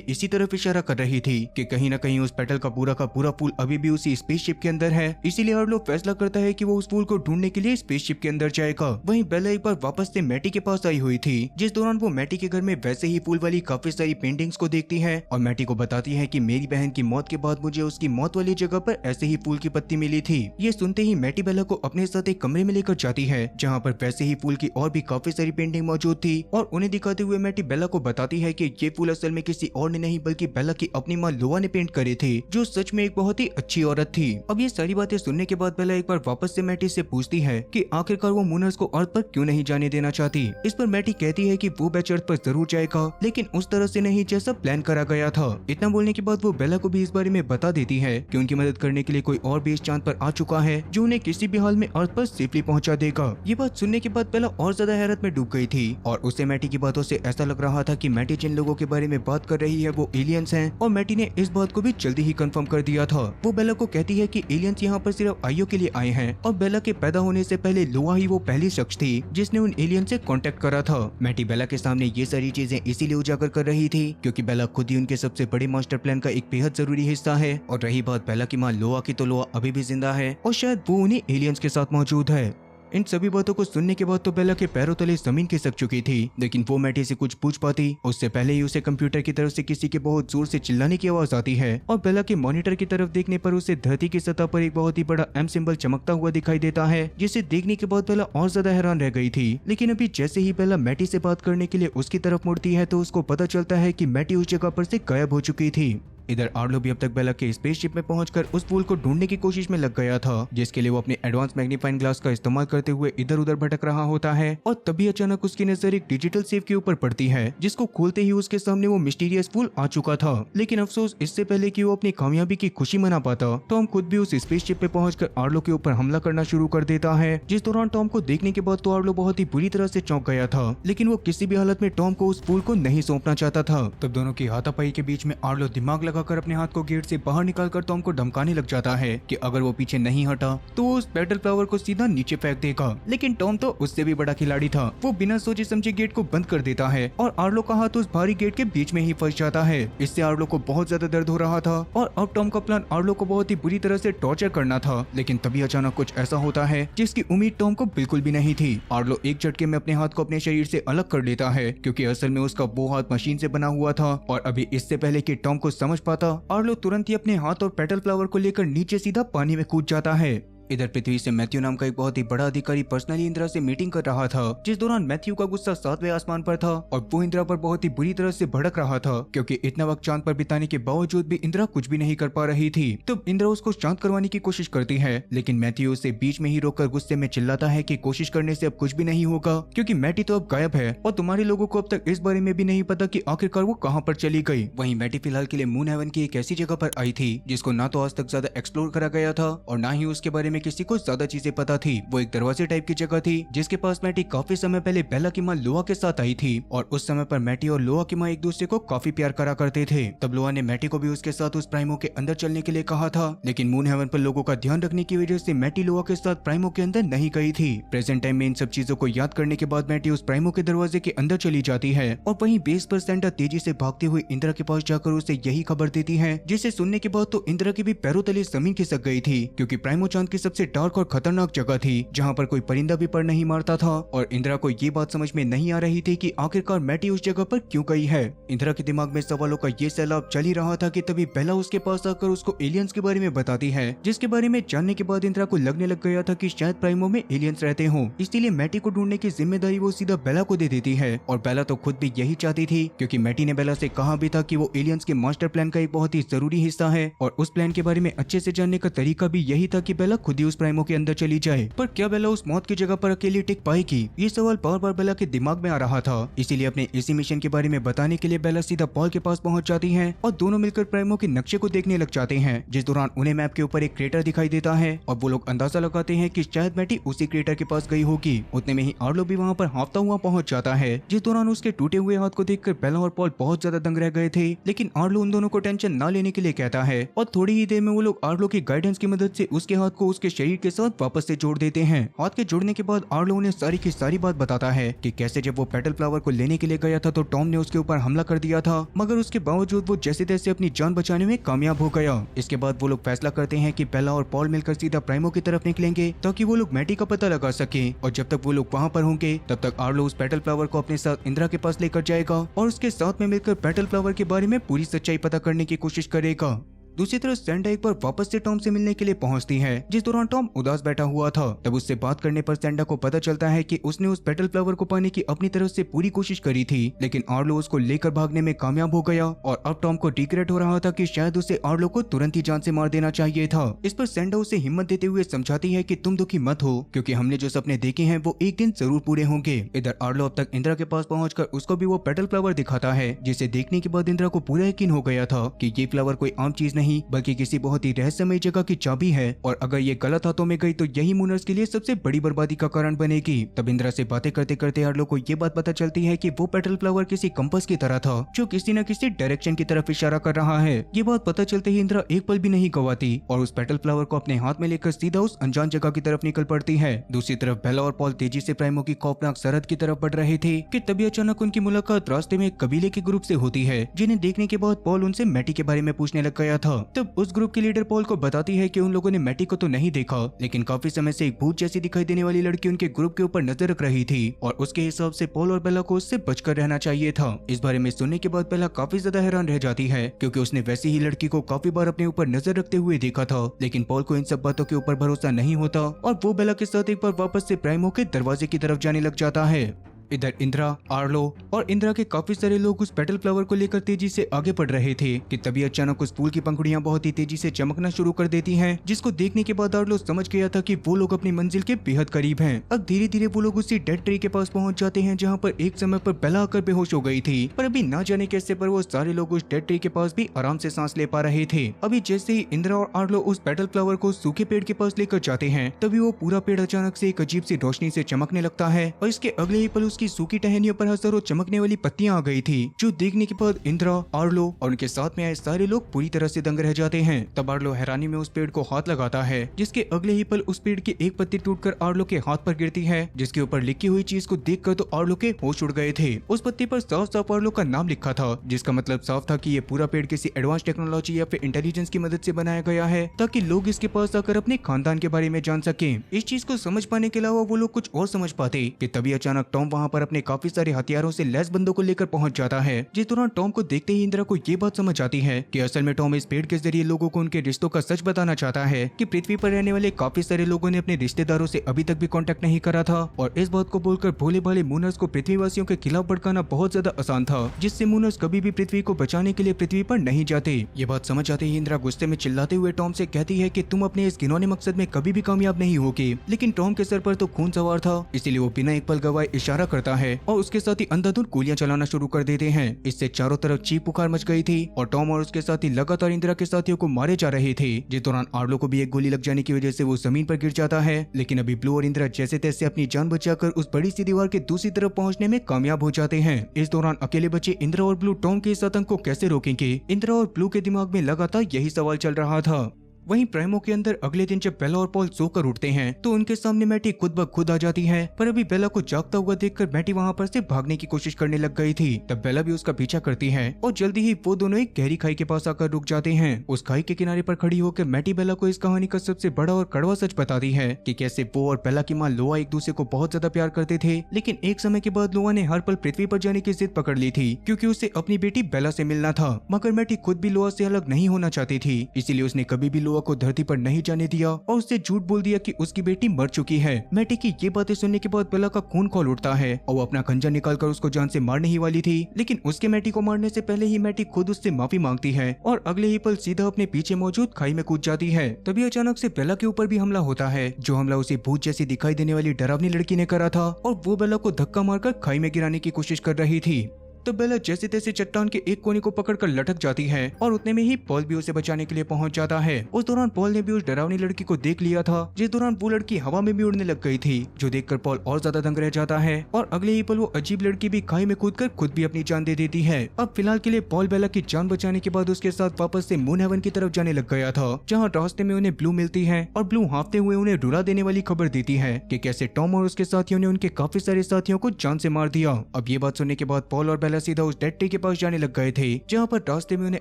इसी तरफ इशारा कर रही थी कि कहीं न कहीं उस पेटल का पूरा फूल अभी भी उसी स्पेसशिप के अंदर है। इसीलिए आर्लो फैसला करता है कि वो उस फूल को ढूंढने के लिए स्पेसशिप के अंदर जाएगा। वहीं बेला एक बार वापस से मैटी के पास आई हुई थी, जिस दौरान वो मैटी के घर में वैसे ही फूल वाली काफी सारी पेंटिंग्स को देखती है और मैटी को बताती है कि मेरी बहन की मौत के बाद मुझे उसकी मौत वाली जगह पर ऐसे ही फूल की पत्ती मिली थी। ये सुनते ही मैटी बेला को अपने साथ एक कमरे में लेकर जाती है, जहाँ पर वैसे ही फूल की और भी काफी सारी पेंटिंग मौजूद थी और उन्हें दिखाते हुए मैटी बेला को बताती है कि ये फूल असल में किसी और नहीं बल्कि बेला की अपनी माँ लोआ ने पेंट करे थे, जो सच में एक बहुत ही अच्छी औरत थी। अब ये सारी बातें सुनने के बाद बेला एक बार वापस से मैटी से पूछती है कि आखिरकार वो मूनर्स को अर्थ पर क्यों नहीं जाने देना चाहती। इस पर मैटी कहती है कि वो बैच अर्थ पर जरूर जाएगा, लेकिन उस तरह से नहीं जैसा प्लान करा गया था। इतना बोलने के बाद वो बेला को भी इस बारे में बता देती है कि उनकी मदद करने के लिए कोई और भी इस चांद पर आ चुका है, जो उन्हें किसी भी हाल में अर्थ पर सेफली पहुंचा देगा। ये बात सुनने के बाद बेला और ज्यादा हैरत में डूब गई थी और उसे मैटी की बातों से ऐसा लग रहा था कि मैटी जिन लोगों के बारे में बात कर रही है वो एलियंस हैं और मैटी ने इस बात को भी जल्दी ही कंफर्म कर दिया था। वो बेला को कहती है कि एलियंस यहाँ पर सिर्फ आईओ के लिए आए हैं और बेला के पैदा होने से पहले लोआ ही वो पहली शख्स थी जिसने उन एलियंस से कांटेक्ट करा था। मैटी बेला के सामने ये सारी चीजें इसीलिए उजागर कर रही थी क्योंकि बेला खुद ही उनके सबसे बड़े मास्टर प्लान का एक बेहद जरूरी हिस्सा है। और रही बात बेला की माँ लोआ की, तो लोआ अभी भी जिंदा है और शायद वो उन्हीं एलियंस के साथ मौजूद है। इन सभी बातों को सुनने के बाद तो बेला के पैरों तले जमीन खिसक चुकी थी, लेकिन वो मैटी से कुछ पूछ पाती उससे पहले ही उसे कंप्यूटर की तरफ से किसी के बहुत जोर से चिल्लाने की आवाज आती है और बेला के मॉनिटर की तरफ देखने पर उसे धरती की सतह पर एक बहुत ही बड़ा एम सिंबल चमकता हुआ दिखाई देता है, जिसे देखने के बाद बेला और ज्यादा हैरान रह गई थी। लेकिन अभी जैसे ही बेला मैटी से बात करने के लिए उसकी तरफ मुड़ती है तो उसको पता चलता है कि मैटी उस जगह पर से गायब हो चुकी थी। इधर आर्लो भी अब तक बेला के स्पेसशिप में पहुंचकर उस फूल को ढूंढने की कोशिश में लग गया था, जिसके लिए वो अपने एडवांस मैग्नीफाइंग ग्लास का इस्तेमाल करते हुए इधर उधर भटक रहा होता है और तभी अचानक उसकी नजर एक डिजिटल सेफ के ऊपर पड़ती है, जिसको खोलते ही उसके सामने वो मिस्टीरियस फूल आ चुका था। लेकिन अफसोस, इससे पहले कि वो अपनी कामयाबी की खुशी मना पाता, टॉम खुद भी उस स्पेसशिप पे पहुंचकर आर्लो के ऊपर हमला करना शुरू कर देता है, जिस दौरान टॉम को देखने के बाद तो आर्लो बहुत ही बुरी तरह से चौंक गया था, लेकिन वो किसी भी हालत में टॉम को उस फूल को नहीं सौंपना चाहता था। तब दोनों की हाथापाई के बीच में आर्लो दिमाग लगाकर अपने हाथ को गेट से बाहर निकालकर टॉम को धमकाने लग जाता है कि अगर वो पीछे नहीं हटा तो वो उस पेटल फ्लावर को सीधा नीचे फेंक देगा। लेकिन टॉम तो उससे भी बड़ा खिलाड़ी था, वो बिना सोचे समझे गेट को बंद कर देता है और आर्लो का हाथ उस भारी गेट के बीच में ही फंस जाता है। इससे आर्लो को बहुत ज्यादा दर्द हो रहा था और अब टॉम का प्लान आर्लो को बहुत ही बुरी तरह से टॉर्चर करना था। लेकिन तभी अचानक कुछ ऐसा होता है जिसकी उम्मीद टॉम को बिल्कुल भी नहीं थी। आर्लो एक झटके में अपने हाथ को अपने शरीर से अलग कर लेता है, क्योंकि असल में उसका वो हाथ मशीन से बना हुआ था और अभी इससे पहले कि टॉम को समझ पाता, आर्लो तुरंत ही अपने हाथ और पेटल फ्लावर को लेकर नीचे सीधा पानी में कूद जाता है। इधर पृथ्वी से मैथ्यू नाम का एक बहुत ही बड़ा अधिकारी पर्सनली इंदिरा से मीटिंग कर रहा था, जिस दौरान मैथ्यू का गुस्सा 7वें आसमान पर था और वो इंदिरा पर बहुत ही बुरी तरह से भड़क रहा था, क्योंकि इतना वक्त चांद पर बिताने के बावजूद भी इंदिरा कुछ भी नहीं कर पा रही थी। तब इंदिरा उसको शांत करवाने की कोशिश करती है, लेकिन मैथ्यू उसे बीच में ही रोककर गुस्से में चिल्लाता है कि कोशिश करने से अब कुछ भी नहीं होगा, क्योंकि मैटी तो अब गायब है और तुम्हारे लोगों को अब तक इस बारे में भी नहीं पता कि आखिरकार वो कहाँ पर चली गई। वहीं मैटी फिलहाल के लिए मून हेवन की एक ऐसी जगह पर आई थी जिसको ना तो आज तक ज्यादा एक्सप्लोर करा गया था और ना ही उसके बारे में में किसी को ज्यादा चीजें पता थी। वो एक दरवाजे टाइप की जगह थी जिसके पास मैटी काफी समय पहले बेला की माँ लोआ के साथ आई थी और उस समय पर मैटी और लोआ की माँ एक दूसरे को काफी प्यार करा करते थे। तब लोआ ने मैटी को भी उसके साथ उस प्राइमो के अंदर चलने के लिए कहा था, लेकिन मून हेवन पर लोगों का ध्यान रखने की वजह से मैटी लोआ के साथ प्राइमो के अंदर नहीं गई थी। प्रेजेंट टाइम में इन सब चीजों को याद करने के बाद मैटी उस प्राइमो के दरवाजे के अंदर चली जाती है और वहीं बेस पर सैंटा तेजी से भागती हुई इंदिरा के पास जाकर उसे यही खबर देती है, जिसे सुनने के बाद तो इंदिरा की भी पैरों तले जमीन खिसक गई थी, क्योंकि प्राइमो चांद की सबसे डार्क और खतरनाक जगह थी जहाँ पर कोई परिंदा भी पर नहीं मारता था। और इंदिरा को ये बात समझ में नहीं आ रही थी कि आखिरकार मैटी उस जगह पर क्यों गई है। इंदिरा के दिमाग में सवालों का ये सैलाब चल ही रहा था कि तभी बेला उसके पास आकर उसको एलियंस के बारे में बताती है, जिसके बारे में जानने के बाद इंदिरा को लगने लग गया था कि शायद प्राइमो में एलियंस रहते हों, इसलिए मैटी को ढूंढने की जिम्मेदारी वो सीधा बेला को दे देती है। और बेला तो खुद भी यही चाहती थी, क्योंकि मैटी ने बेला से कहा भी था कि वो एलियंस के मास्टर प्लान का एक बहुत ही जरूरी हिस्सा है और उस प्लान के बारे में अच्छे से जानने का तरीका भी यही था कि बेला खुद ही उस प्राइमो के अंदर चली जाए। पर क्या बेला उस मौत की जगह पर अकेली टिक पाएगी, ये सवाल बार बार बेला के दिमाग में आ रहा था। इसीलिए अपने इसी मिशन के बारे में बताने के लिए बेला सीधा पॉल के पास पहुंच जाती है और दोनों मिलकर प्राइमो के नक्शे को देखने लग जाते हैं, जिस दौरान उन्हें मैप के ऊपर एक क्रेटर दिखाई देता है और वो लोग अंदाजा लगाते हैं कि शायद मैटी उसी क्रेटर के पास गई होगी। उतने में ही आर्लो भी वहाँ पर हाँफता हुआ पहुंच जाता है, जिस दौरान उसके टूटे हुए हाथ को देखकर बेला और पॉल बहुत ज्यादा दंग रह गए थे। लेकिन आर्लो उन दोनों को टेंशन न लेने के लिए कहता है और थोड़ी ही देर में वो लोग आर्लो की गाइडेंस की मदद से उसके हाथ को उसके शरीर के साथ वापस से जोड़ देते हैं। हाथ के जोड़ने के बाद आर्लो उन्हें सारी की सारी बात बताता है कि कैसे जब वो पेटल फ्लावर को लेने के लिए गया था तो टॉम ने उसके ऊपर हमला कर दिया था, मगर उसके बावजूद वो जैसे तैसे अपनी जान बचाने में कामयाब हो गया। इसके बाद वो लोग फैसला करते हैं कि बेला और पॉल मिलकर सीधा प्राइमो की तरफ निकलेंगे ताकि वो लोग मैटी का पता लगा सके, और जब तक वो लोग वहाँ पर होंगे तब तक आर्लो उस पेटल फ्लावर को अपने साथ इंदिरा के पास लेकर जाएगा और उसके साथ में मिलकर पेटल फ्लावर के बारे में पूरी सच्चाई पता करने की कोशिश करेगा। दूसरी तरफ सैंडा एक बार वापस से टॉम से मिलने के लिए पहुंचती है, जिस दौरान टॉम उदास बैठा हुआ था। तब उससे बात करने पर सैंडा को पता चलता है कि उसने उस पेटल फ्लावर को पाने की अपनी तरफ से पूरी कोशिश करी थी, लेकिन आर्लो उसको लेकर भागने में कामयाब हो गया और अब टॉम को रिग्रेट हो रहा था कि शायद उसे आर्लो को तुरंत ही जान से मार देना चाहिए था। इस पर सैंडा उसे हिम्मत देते हुए समझाती है कि तुम दुखी मत हो, क्योंकि हमने जो सपने देखे हैं वो एक दिन जरूर पूरे होंगे। इधर आर्लो अब तक इंदिरा के पास पहुंचकर उसको भी वो पेटल फ्लावर दिखाता है, जिसे देखने के बाद इंदिरा को पूरा यकीन हो गया था कि ये फ्लावर कोई आम चीज नहीं बल्कि किसी बहुत ही रहस्यमय जगह की चाबी है और अगर ये गलत हाथों में गई तो यही मूनर्स के लिए सबसे बड़ी बर्बादी का कारण बनेगी। तब इंदिरा से बातें करते करते आर्लो को ये बात पता चलती है कि वो पेटल फ्लावर किसी कंपास की तरह था जो किसी न किसी डायरेक्शन की तरफ इशारा कर रहा है। ये बात पता चलते ही इंदिरा एक पल भी नहीं गवाती और उस पेटल फ्लावर को अपने हाथ में लेकर सीधा उस अनजान जगह की तरफ निकल पड़ती है। दूसरी तरफ बेला और पॉल तेजी से प्राइमो की खौफनाक सरहद की तरफ बढ़ रहे थे कि तभी अचानक उनकी मुलाकात रास्ते में एक कबीले के ग्रुप से होती है, जिन्हें देखने के बाद पॉल उनसे मैटी के बारे में पूछने लग गया था। तब उस ग्रुप की लीडर पॉल को बताती है कि उन लोगों ने मैटी को तो नहीं देखा, लेकिन काफी समय से एक भूत जैसी दिखाई देने वाली लड़की उनके ग्रुप के ऊपर नजर रख रही थी और उसके हिसाब से पॉल और बेला को उससे बचकर रहना चाहिए था। इस बारे में सुनने के बाद बेला काफी ज्यादा हैरान रह जाती है, क्योंकि उसने वैसी ही लड़की को काफी बार अपने ऊपर नजर रखते हुए देखा था, लेकिन पॉल को इन सब बातों के ऊपर भरोसा नहीं होता और वो बेला के साथ एक बार वापस से प्राइमो के दरवाजे की तरफ जाने लग जाता है। इधर इंदिरा, आर्लो और इंदिरा के काफी सारे लोग उस पेटल फ्लावर को लेकर तेजी से आगे बढ़ रहे थे कि तभी अचानक उस फूल की पंखुड़ियां बहुत ही तेजी से चमकना शुरू कर देती हैं, जिसको देखने के बाद आर्लो समझ गया था कि वो लोग अपनी मंजिल के बेहद करीब हैं। अब धीरे धीरे वो लोग उसी डेड ट्री के पास पहुंच जाते हैं जहां पर एक समय पर बेला आकर बेहोश हो गई थी, पर अभी ना जाने कैसे पर वो सारे लोग उस डेड ट्री के पास भी आराम से सांस ले पा रहे थे। अभी जैसे ही इंदिरा और आर्लो उस पेटल फ्लावर को सूखे पेड़ के पास लेकर जाते हैं, तभी वो पूरा पेड़ अचानक से एक अजीब सी रोशनी से चमकने लगता है और इसके अगले ही पल उसकी सूखी टहनियों पर हजारों चमकने वाली पत्तियां आ गई थी, जो देखने के बाद इंदिरा, आर्लो और उनके साथ में आए सारे लोग पूरी तरह से दंग रह जाते हैं। तब आर्लो हैरानी में उस पेड़ को हाथ लगाता है, जिसके अगले ही पल उस पेड़ की एक पत्ती टूटकर आर्लो के हाथ पर गिरती है, जिसके ऊपर लिखी हुई चीज को देखकर तो आर्लो के होश उड़ गए थे। उस पत्ती पर साफ साफ आर्लो का नाम लिखा था, जिसका मतलब साफ था कि ये पूरा पेड़ किसी एडवांस टेक्नोलॉजी या फिर इंटेलिजेंस की मदद से बनाया गया है, ताकि लोग इसके पास आकर अपने खानदान के बारे में जान सके। इस चीज को समझ पाने के अलावा वो लोग कुछ और समझ पाते कि तभी अचानक टॉम वहाँ पर अपने काफी सारे हथियारों से लैस बंदों को लेकर पहुंच जाता है, जिस दौरान टॉम को देखते ही इंदिरा को ये बात समझ आती है कि असल में टॉम इस पेड़ के जरिए लोगों को उनके रिश्तों का सच बताना चाहता है कि पृथ्वी पर रहने वाले काफी सारे लोगों ने अपने रिश्तेदारों से अभी तक भी कांटेक्ट नहीं करा था और इस बात को बोलकर भोले भाले मूनर्स को पृथ्वीवासियों के खिलाफ भड़काना बहुत ज्यादा आसान था, जिससे मूनर्स कभी भी पृथ्वी को बचाने के लिए पृथ्वी पर नहीं जाते। ये बात समझ आते ही इंदिरा गुस्से में चिल्लाते हुए टॉम से कहती है कि तुम अपने इस घिनौने मकसद में कभी भी कामयाब नहीं होगे, लेकिन टॉम के सर पर तो खून सवार था, इसीलिए वो बिना एक पल गवाए इशारा करता है और उसके साथ ही अंधाधुंध गोलियां चलाना शुरू कर देते हैं। इससे चारों तरफ चीख पुकार मच गई थी और टॉम और उसके साथी लगातार इंदिरा के साथियों को मारे जा रहे थे। जिस दौरान आर्लो को भी एक गोली लग जाने की वजह से वो जमीन पर गिर जाता है, लेकिन अभी ब्लू और इंदिरा जैसे तैसे अपनी जान बचाकर उस बड़ी सी दीवार के दूसरी तरफ पहुंचने में कामयाब हो जाते हैं। इस दौरान अकेले बचे इंदिरा और ब्लू टॉम के इस आतंक को कैसे रोकेंगे, इंदिरा और ब्लू के दिमाग में लगातार यही सवाल चल रहा था। वहीं प्राइमो के अंदर अगले दिन जब बेला और पॉल सोकर उठते हैं तो उनके सामने मैटी खुद ब खुद आ जाती है। पर अभी बेला को जागता हुआ देखकर मैटी वहां पर से भागने की कोशिश करने लग गई थी। तब बेला भी उसका पीछा करती है और जल्दी ही वो दोनों एक गहरी खाई के पास आकर रुक जाते हैं। उस खाई के किनारे पर खड़ी होकर मैटी बेला को इस कहानी का सबसे बड़ा और कड़वा सच बताती है कि कैसे वो और बेला की माँ लोआ एक दूसरे को बहुत ज्यादा प्यार करते थे, लेकिन एक समय के बाद लोआ ने हर पल पृथ्वी पर जाने की जिद पकड़ ली थी क्योंकि उसे अपनी बेटी बेला से मिलना था। मगर मैटी खुद भी लोआ से अलग नहीं होना चाहती थी, इसीलिए उसने कभी भी लोआ को धरती पर नहीं जाने दिया और उससे झूठ बोल दिया कि उसकी बेटी मर चुकी है। मैटी की ये बातें सुनने के बाद बेला का खून खौल उठता है और वो अपना खंजर निकालकर उसको जान से मारने ही वाली थी, लेकिन उसके मैटी को मारने से पहले ही मैटी खुद उससे माफी मांगती है और अगले ही पल सीधा अपने पीछे मौजूद खाई में कूद जाती है। तभी अचानक से बेला के ऊपर भी हमला होता है, जो हमला उसे भूत जैसी दिखाई देने वाली डरावनी लड़की ने करा था और वो बेला को धक्का मारकर खाई में गिराने की कोशिश कर रही थी। तो बेला जैसे तैसे चट्टान के एक कोने को पकड़कर लटक जाती है और उतने में ही पॉल भी उसे बचाने के लिए पहुंच जाता है। उस दौरान पॉल ने भी उस डरावनी लड़की को देख लिया था, जिस दौरान वो लड़की हवा में भी उड़ने लग गई थी, जो देखकर पॉल और ज्यादा दंग रह जाता है और अगले ही पल वो अजीब लड़की भी खाई में कूदकर खुद भी अपनी जान दे देती है। अब फिलहाल के लिए पॉल बेला की जान बचाने के बाद उसके साथ वापस से मून हेवन की तरफ जाने लग गया था, जहाँ रास्ते में उन्हें ब्लू मिलती है और ब्लू हाँफते हुए उन्हें रुला देने वाली खबर देती है कि कैसे टॉम और उसके साथियों ने उनके काफी सारे साथियों को जान से मार दिया। अब ये बात सुनने के बाद पॉल और बेला सीधा उस डेड के पास जाने लग गए थे, जहाँ पर रास्ते में उन्हें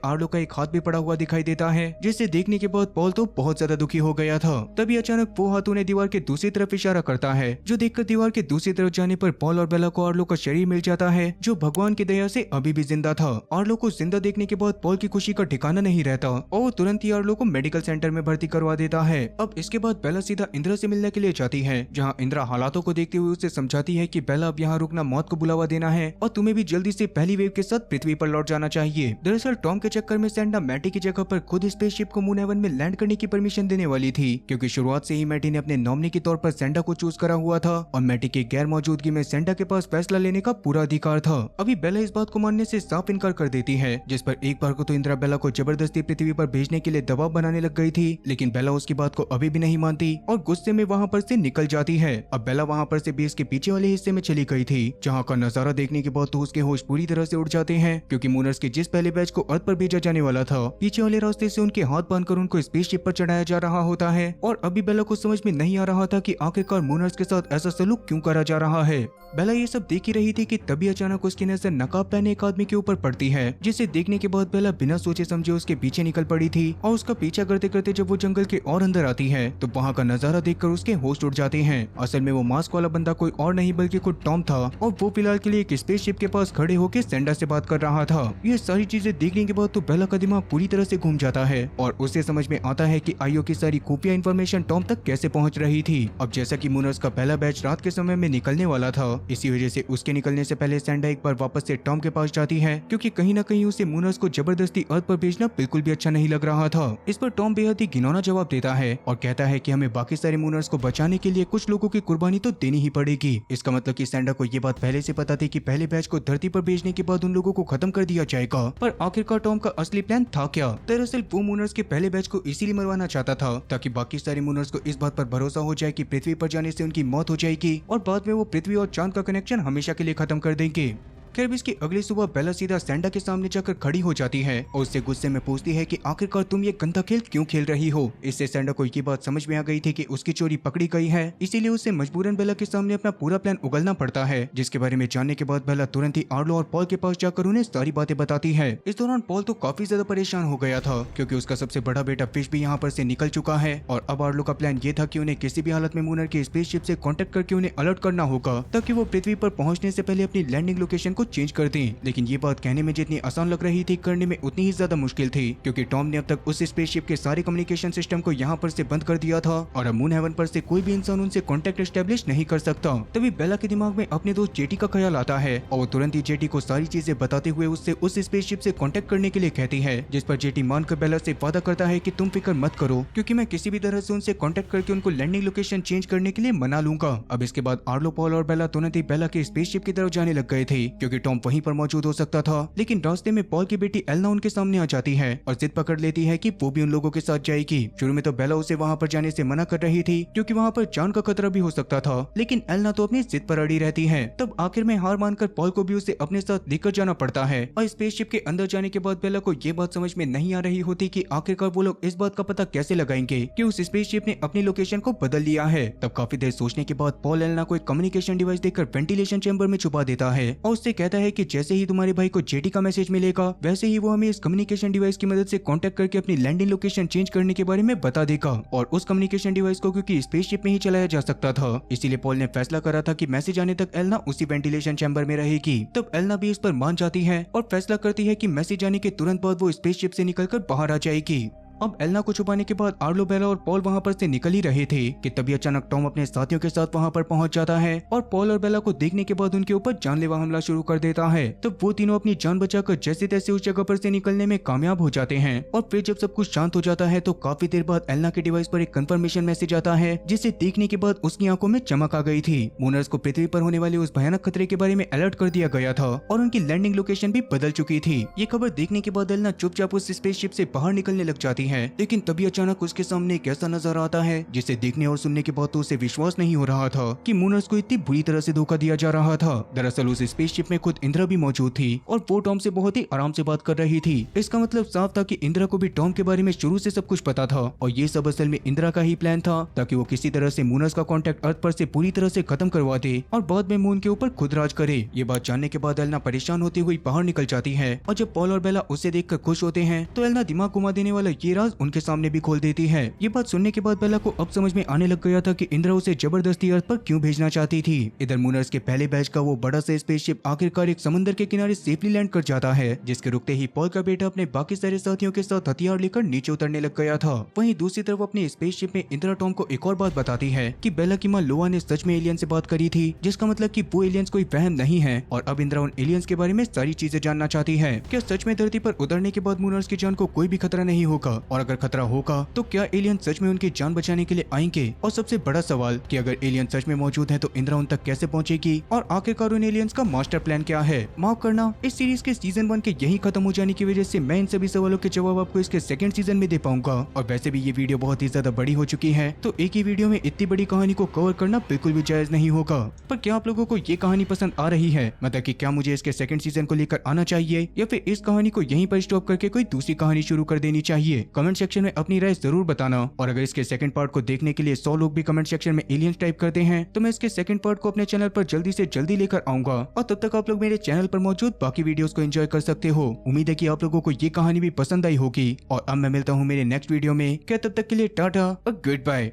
आर्लो का एक हाथ भी पड़ा हुआ दिखाई देता है, जिसे देखने के बाद पॉल तो बहुत ज्यादा दुखी हो गया था। तभी अचानक वो हाथ उन्हें दीवार के दूसरी तरफ इशारा करता है, जो देखकर दीवार के दूसरी तरफ जाने पर पॉल और बेला को आर्लो का शरीर मिल जाता है, जो भगवान की दया से अभी भी जिंदा था। आर्लो को जिंदा देखने के बाद पॉल की खुशी का ठिकाना नहीं रहता और वो तुरंत ही आर्लो को मेडिकल सेंटर में भर्ती करवा देता है। अब इसके बाद बेला सीधा इंदिरा से मिलने के लिए जाती है, जहाँ इंदिरा हालातों को देखते हुए उसे समझाती है कि बेला अब यहाँ रुकना मौत को बुलावा देना है और तुम्हें भी जल्दी से पहली वेव के साथ पृथ्वी पर लौट जाना चाहिए। दरअसल टॉम के चक्कर में सैंडा मैटी की जगह पर खुद स्पेसशिप को मून हेवन में लैंड करने की परमिशन देने वाली थी, क्योंकि शुरुआत से ही मैटी ने अपने नॉमिनी के तौर पर सैंडा को चूज करा हुआ था और मैटी की गैर मौजूदगी में सैंडा के पास फैसला लेने का पूरा अधिकार था। अभी बेला इस बात को मानने से साफ इनकार कर देती है, जिस पर एक बार को तो इंदिरा बेला को जबरदस्ती पृथ्वी पर भेजने के लिए दबाव बनाने लग गई थी, लेकिन बेला उसकी बात को अभी भी नहीं मानती और गुस्से में वहाँ पर से निकल जाती है। अब बेला वहाँ पर से बेस के पीछे वाले हिस्से में चली गई थी, जहाँ का नजारा देखने के बाद तो उसके होश पूरी तरह से उड़ जाते हैं, क्योंकि मूनर्स के जिस पहले बैच को अर्थ पर भेजा जाने वाला था, पीछे वाले रास्ते से उनके हाथ बांधकर उनको स्पेसशिप पर चढ़ाया जा रहा होता है और अभी बेला को समझ में नहीं आ रहा था कि आखिरकार मूनर्स के साथ ऐसा सलूक क्यों करा जा रहा है। बेला ये सब देख ही रही थी कि तभी अचानक उसकी नजर नकाब पहने एक आदमी के ऊपर पड़ती है, जिसे देखने के बाद बेला बिना सोचे समझे उसके पीछे निकल पड़ी थी और उसका पीछा करते करते जब वो जंगल के और अंदर आती है तो वहाँ का नजारा देखकर उसके होश उड़ जाते हैं। असल में वो मास्क वाला बंदा कोई और नहीं बल्कि खुद टॉम था और वो फिलहाल के लिए एक स्पेसशिप के पास खड़े होकर सैंडा से बात कर रहा था। ये सारी चीजें देखने के बाद तो बेला का दिमाग पूरी तरह से घूम जाता है और उसे समझ में आता है कि आईओ की सारी खुफिया इन्फॉर्मेशन टॉम तक कैसे पहुंच रही थी। अब जैसा कि मूनर्स का पहला बैच रात के समय में निकलने वाला था, इसी वजह से उसके निकलने से पहले सैंडा एक बार वापस से टॉम के पास जाती है, क्योंकि कहीं ना कहीं उसे मूनर्स को जबरदस्ती अर्थ पर भेजना बिल्कुल भी अच्छा नहीं लग रहा था। इस पर टॉम बेहद ही घिनौना जवाब देता है और कहता है कि हमें बाकी सारे मूनर्स को बचाने के लिए कुछ लोगों की कुर्बानी तो देनी ही पड़ेगी। इसका मतलब कि सैंडा को ये बात पहले से पता थी कि पहले बैच को धरती पर भेजने के बाद उन लोगों को खत्म कर दिया जाएगा, पर आखिरकार टॉम का असली प्लान था क्या? दरअसल वो मूनर्स के पहले बैच को इसीलिए मरवाना चाहता था ताकि बाकी सारे मूनर्स को इस बात पर भरोसा हो जाए कि पृथ्वी पर जाने से उनकी मौत हो जाएगी और बाद में वो पृथ्वी और चांद का कनेक्शन हमेशा के लिए खत्म कर देंगे। खैर इसकी अगली सुबह बेला सीधा सैंडा के सामने जाकर खड़ी हो जाती है और उससे गुस्से में पूछती है कि आखिरकार तुम ये गंदा खेल क्यों खेल रही हो। इससे सैंडा को ये बात समझ में आ गई थी कि उसकी चोरी पकड़ी गई है, इसीलिए उसे मजबूरन बेला के सामने अपना पूरा प्लान उगलना पड़ता है, जिसके बारे में जानने के बाद बेला तुरंत ही आर्लो और पॉल के पास जाकर उन्हें सारी बातें बताती है। इस दौरान पॉल तो काफी ज्यादा परेशान हो गया था, क्योंकि उसका सबसे बड़ा बेटा फिश भी यहाँ पर से निकल चुका है और अब आर्लो का प्लान ये था कि उन्हें किसी भी हालत में मूनर की स्पेसशिप से कॉन्टेक्ट करके उन्हें अलर्ट करना होगा ताकि वो पृथ्वी पर पहुंचने से पहले अपनी लैंडिंग लोकेशन को को चेंज कर दें। लेकिन ये बात कहने में जितनी आसान लग रही थी, करने में उतनी ही ज्यादा मुश्किल थी, क्योंकि टॉम ने अब तक उस स्पेसशिप के सारे कम्युनिकेशन सिस्टम को यहाँ पर से बंद कर दिया था और अब मून हेवन पर से कोई भी इंसान उनसे कॉन्टेक्ट एस्टेब्लिश नहीं कर सकता। तभी बेला के दिमाग में अपने दोस्त जेटी का ख्याल आता है और वो तुरंत ही जेटी को सारी चीजें बताते हुए उससे उस स्पेसशिप से कॉन्टेक्ट करने के लिए कहती है, जिस पर जेटी मानकर बेला से वादा करता है कि तुम फिक्र मत करो, क्योंकि मैं किसी भी तरह से उनसे कॉन्टेक्ट करके उनको लैंडिंग लोकेशन चेंज करने के लिए मना लूंगा। अब इसके बाद आर्लो, पॉल और बेला तुरंत ही बेला के स्पेसशिप की तरफ जाने लग गए थे, क्योंकि टॉम वहीं पर मौजूद हो सकता था। लेकिन रास्ते में पॉल की बेटी एलना उनके सामने आ जाती है और जिद पकड़ लेती है कि वो भी उन लोगों के साथ जाएगी। शुरू में तो बेला उसे वहाँ पर जाने से मना कर रही थी, क्योंकि वहाँ पर जान का खतरा भी हो सकता था, लेकिन एलना तो अपनी जिद पर अड़ी रहती है। तब आखिर में हार मानकर पॉल को भी उसे अपने साथ लेकर जाना पड़ता है और स्पेसशिप के अंदर जाने के बाद बेला को ये बात समझ में नहीं आ रही होती कि आखिरकार वो लोग इस बात का पता कैसे लगाएंगे कि उस स्पेसशिप ने अपनी लोकेशन को बदल लिया है। तब काफी देर सोचने के बाद पॉल एलना को एक कम्युनिकेशन डिवाइस देकर वेंटिलेशन चैम्बर में छुपा देता है और उससे कहता है कि जैसे ही तुम्हारे भाई को जेटी का मैसेज मिलेगा, वैसे ही वो हमें इस कम्युनिकेशन डिवाइस की मदद से कांटेक्ट करके अपनी लैंडिंग लोकेशन चेंज करने के बारे में बता देगा। और उस कम्युनिकेशन डिवाइस को क्योंकि स्पेसशिप में ही चलाया जा सकता था, इसीलिए पॉल ने फैसला करा था कि मैसेज आने तक एलना उसी वेंटिलेशन चैम्बर में रहेगी। तब एलना भी इस पर मान जाती है और फैसला करती है कि मैसेज आने के तुरंत बाद वो स्पेसशिप से निकलकर बाहर आ जाएगी। अब एलना को छुपाने के बाद आर्लो, बेला और पॉल वहाँ पर से निकल ही रहे थे कि तभी अचानक टॉम अपने साथियों के साथ वहाँ पर पहुँच जाता है और पॉल और बेला को देखने के बाद उनके ऊपर जानलेवा हमला शुरू कर देता है। तब वो तीनों अपनी जान बचाकर जैसे तैसे उस जगह पर से निकलने में कामयाब हो जाते हैं और फिर जब सब कुछ शांत हो जाता है तो काफी देर बाद एलना के डिवाइस पर एक कंफर्मेशन मैसेज आता है, जिसे देखने के बाद उसकी आंखों में चमक आ गई थी। मूनर्स को पृथ्वी पर होने वाले उस भयानक खतरे के बारे में अलर्ट कर दिया गया था और उनकी लैंडिंग लोकेशन भी बदल चुकी थी। ये खबर देखने के बाद एलना चुपचाप उस स्पेसशिप से बाहर निकलने लग जाती है, लेकिन तभी अचानक उसके सामने एक ऐसा नजारा आता है जिसे देखने और सुनने के बाद तो उसे विश्वास नहीं हो रहा था कि मूनर्स को इतनी बुरी तरह से धोखा दिया जा रहा था। दरअसल उस स्पेसशिप में खुद इंदिरा भी मौजूद थी और वो टॉम से बहुत ही आराम से बात कर रही थी। इसका मतलब साफ था कि इंदिरा को भी टॉम के बारे में शुरू से सब कुछ पता था और ये सब असल में इंदिरा का ही प्लान था, ताकि वो किसी तरह से मूनर्स का कॉन्टेक्ट अर्थ पर से पूरी तरह से खत्म करवा दे और बाद में मून के ऊपर खुद राज करे। ये बात जानने के बाद एलना परेशान होती हुई बाहर निकल जाती है और जब पॉल और बेला उसे देखकर खुश होते हैं तो एलना दिमाग घुमा देने वाला ये राज उनके सामने भी खोल देती है। ये बात सुनने के बाद बेला को अब समझ में आने लग गया था कि इंदिरा उसे जबरदस्ती अर्थ पर क्यों भेजना चाहती थी। इधर मूनर्स के पहले बैच का वो बड़ा सा स्पेसशिप आखिरकार एक समंदर के किनारे सेफली लैंड कर जाता है, जिसके रुकते ही पॉल का बेटा अपने बाकी सारे साथियों के साथ हथियार लेकर नीचे उतरने लग गया था। वहीं दूसरी तरफ अपने स्पेसशिप में इंदिरा टॉम को एक और बात बताती है कि बेला की माँ लोआ ने सच में एलियन से बात करी थी, जिसका मतलब कि वो एलियंस कोई वहम नहीं है और अब इंदिरा उन एलियंस के बारे में सारी चीजें जानना चाहती है। क्या सच में धरती पर उतरने के बाद मूनर्स की जान को कोई भी खतरा नहीं होगा, और अगर खतरा होगा तो क्या एलियन सच में उनकी जान बचाने के लिए आएंगे? और सबसे बड़ा सवाल कि अगर एलियन सच में मौजूद है तो इंदिरा उन तक कैसे पहुंचेगी और आखिरकार उन एलियंस का मास्टर प्लान क्या है? माफ करना, इस सीरीज के सीजन 1 के यही खत्म हो जाने की वजह से मैं इन सभी सवालों के जवाब आपको इसके सेकंड सीजन में दे पाऊंगा। और वैसे भी ये वीडियो बहुत ही ज्यादा बड़ी हो चुकी है, तो एक ही वीडियो में इतनी बड़ी कहानी को कवर करना बिल्कुल भी जायज नहीं होगा। पर क्या आप लोगों को ये कहानी पसंद आ रही है? मतलब कि क्या मुझे इसके सेकंड सीजन को लेकर आना चाहिए या फिर इस कहानी को यहीं पर स्टॉप करके कोई दूसरी कहानी शुरू कर देनी चाहिए? कमेंट सेक्शन में अपनी राय जरूर बताना। और अगर इसके सेकंड पार्ट को देखने के लिए 100 लोग भी कमेंट सेक्शन में एलियंस टाइप करते हैं तो मैं इसके सेकंड पार्ट को अपने चैनल पर जल्दी से जल्दी लेकर आऊंगा। और तब तक आप लोग मेरे चैनल पर मौजूद बाकी वीडियोस को एंजॉय कर सकते हो। उम्मीद है कि आप लोगों को ये कहानी भी पसंद आई होगी। और अब मैं मिलता हूँ मेरे नेक्स्ट वीडियो में। क्या तब तक के लिए टाटा और गुड बाय।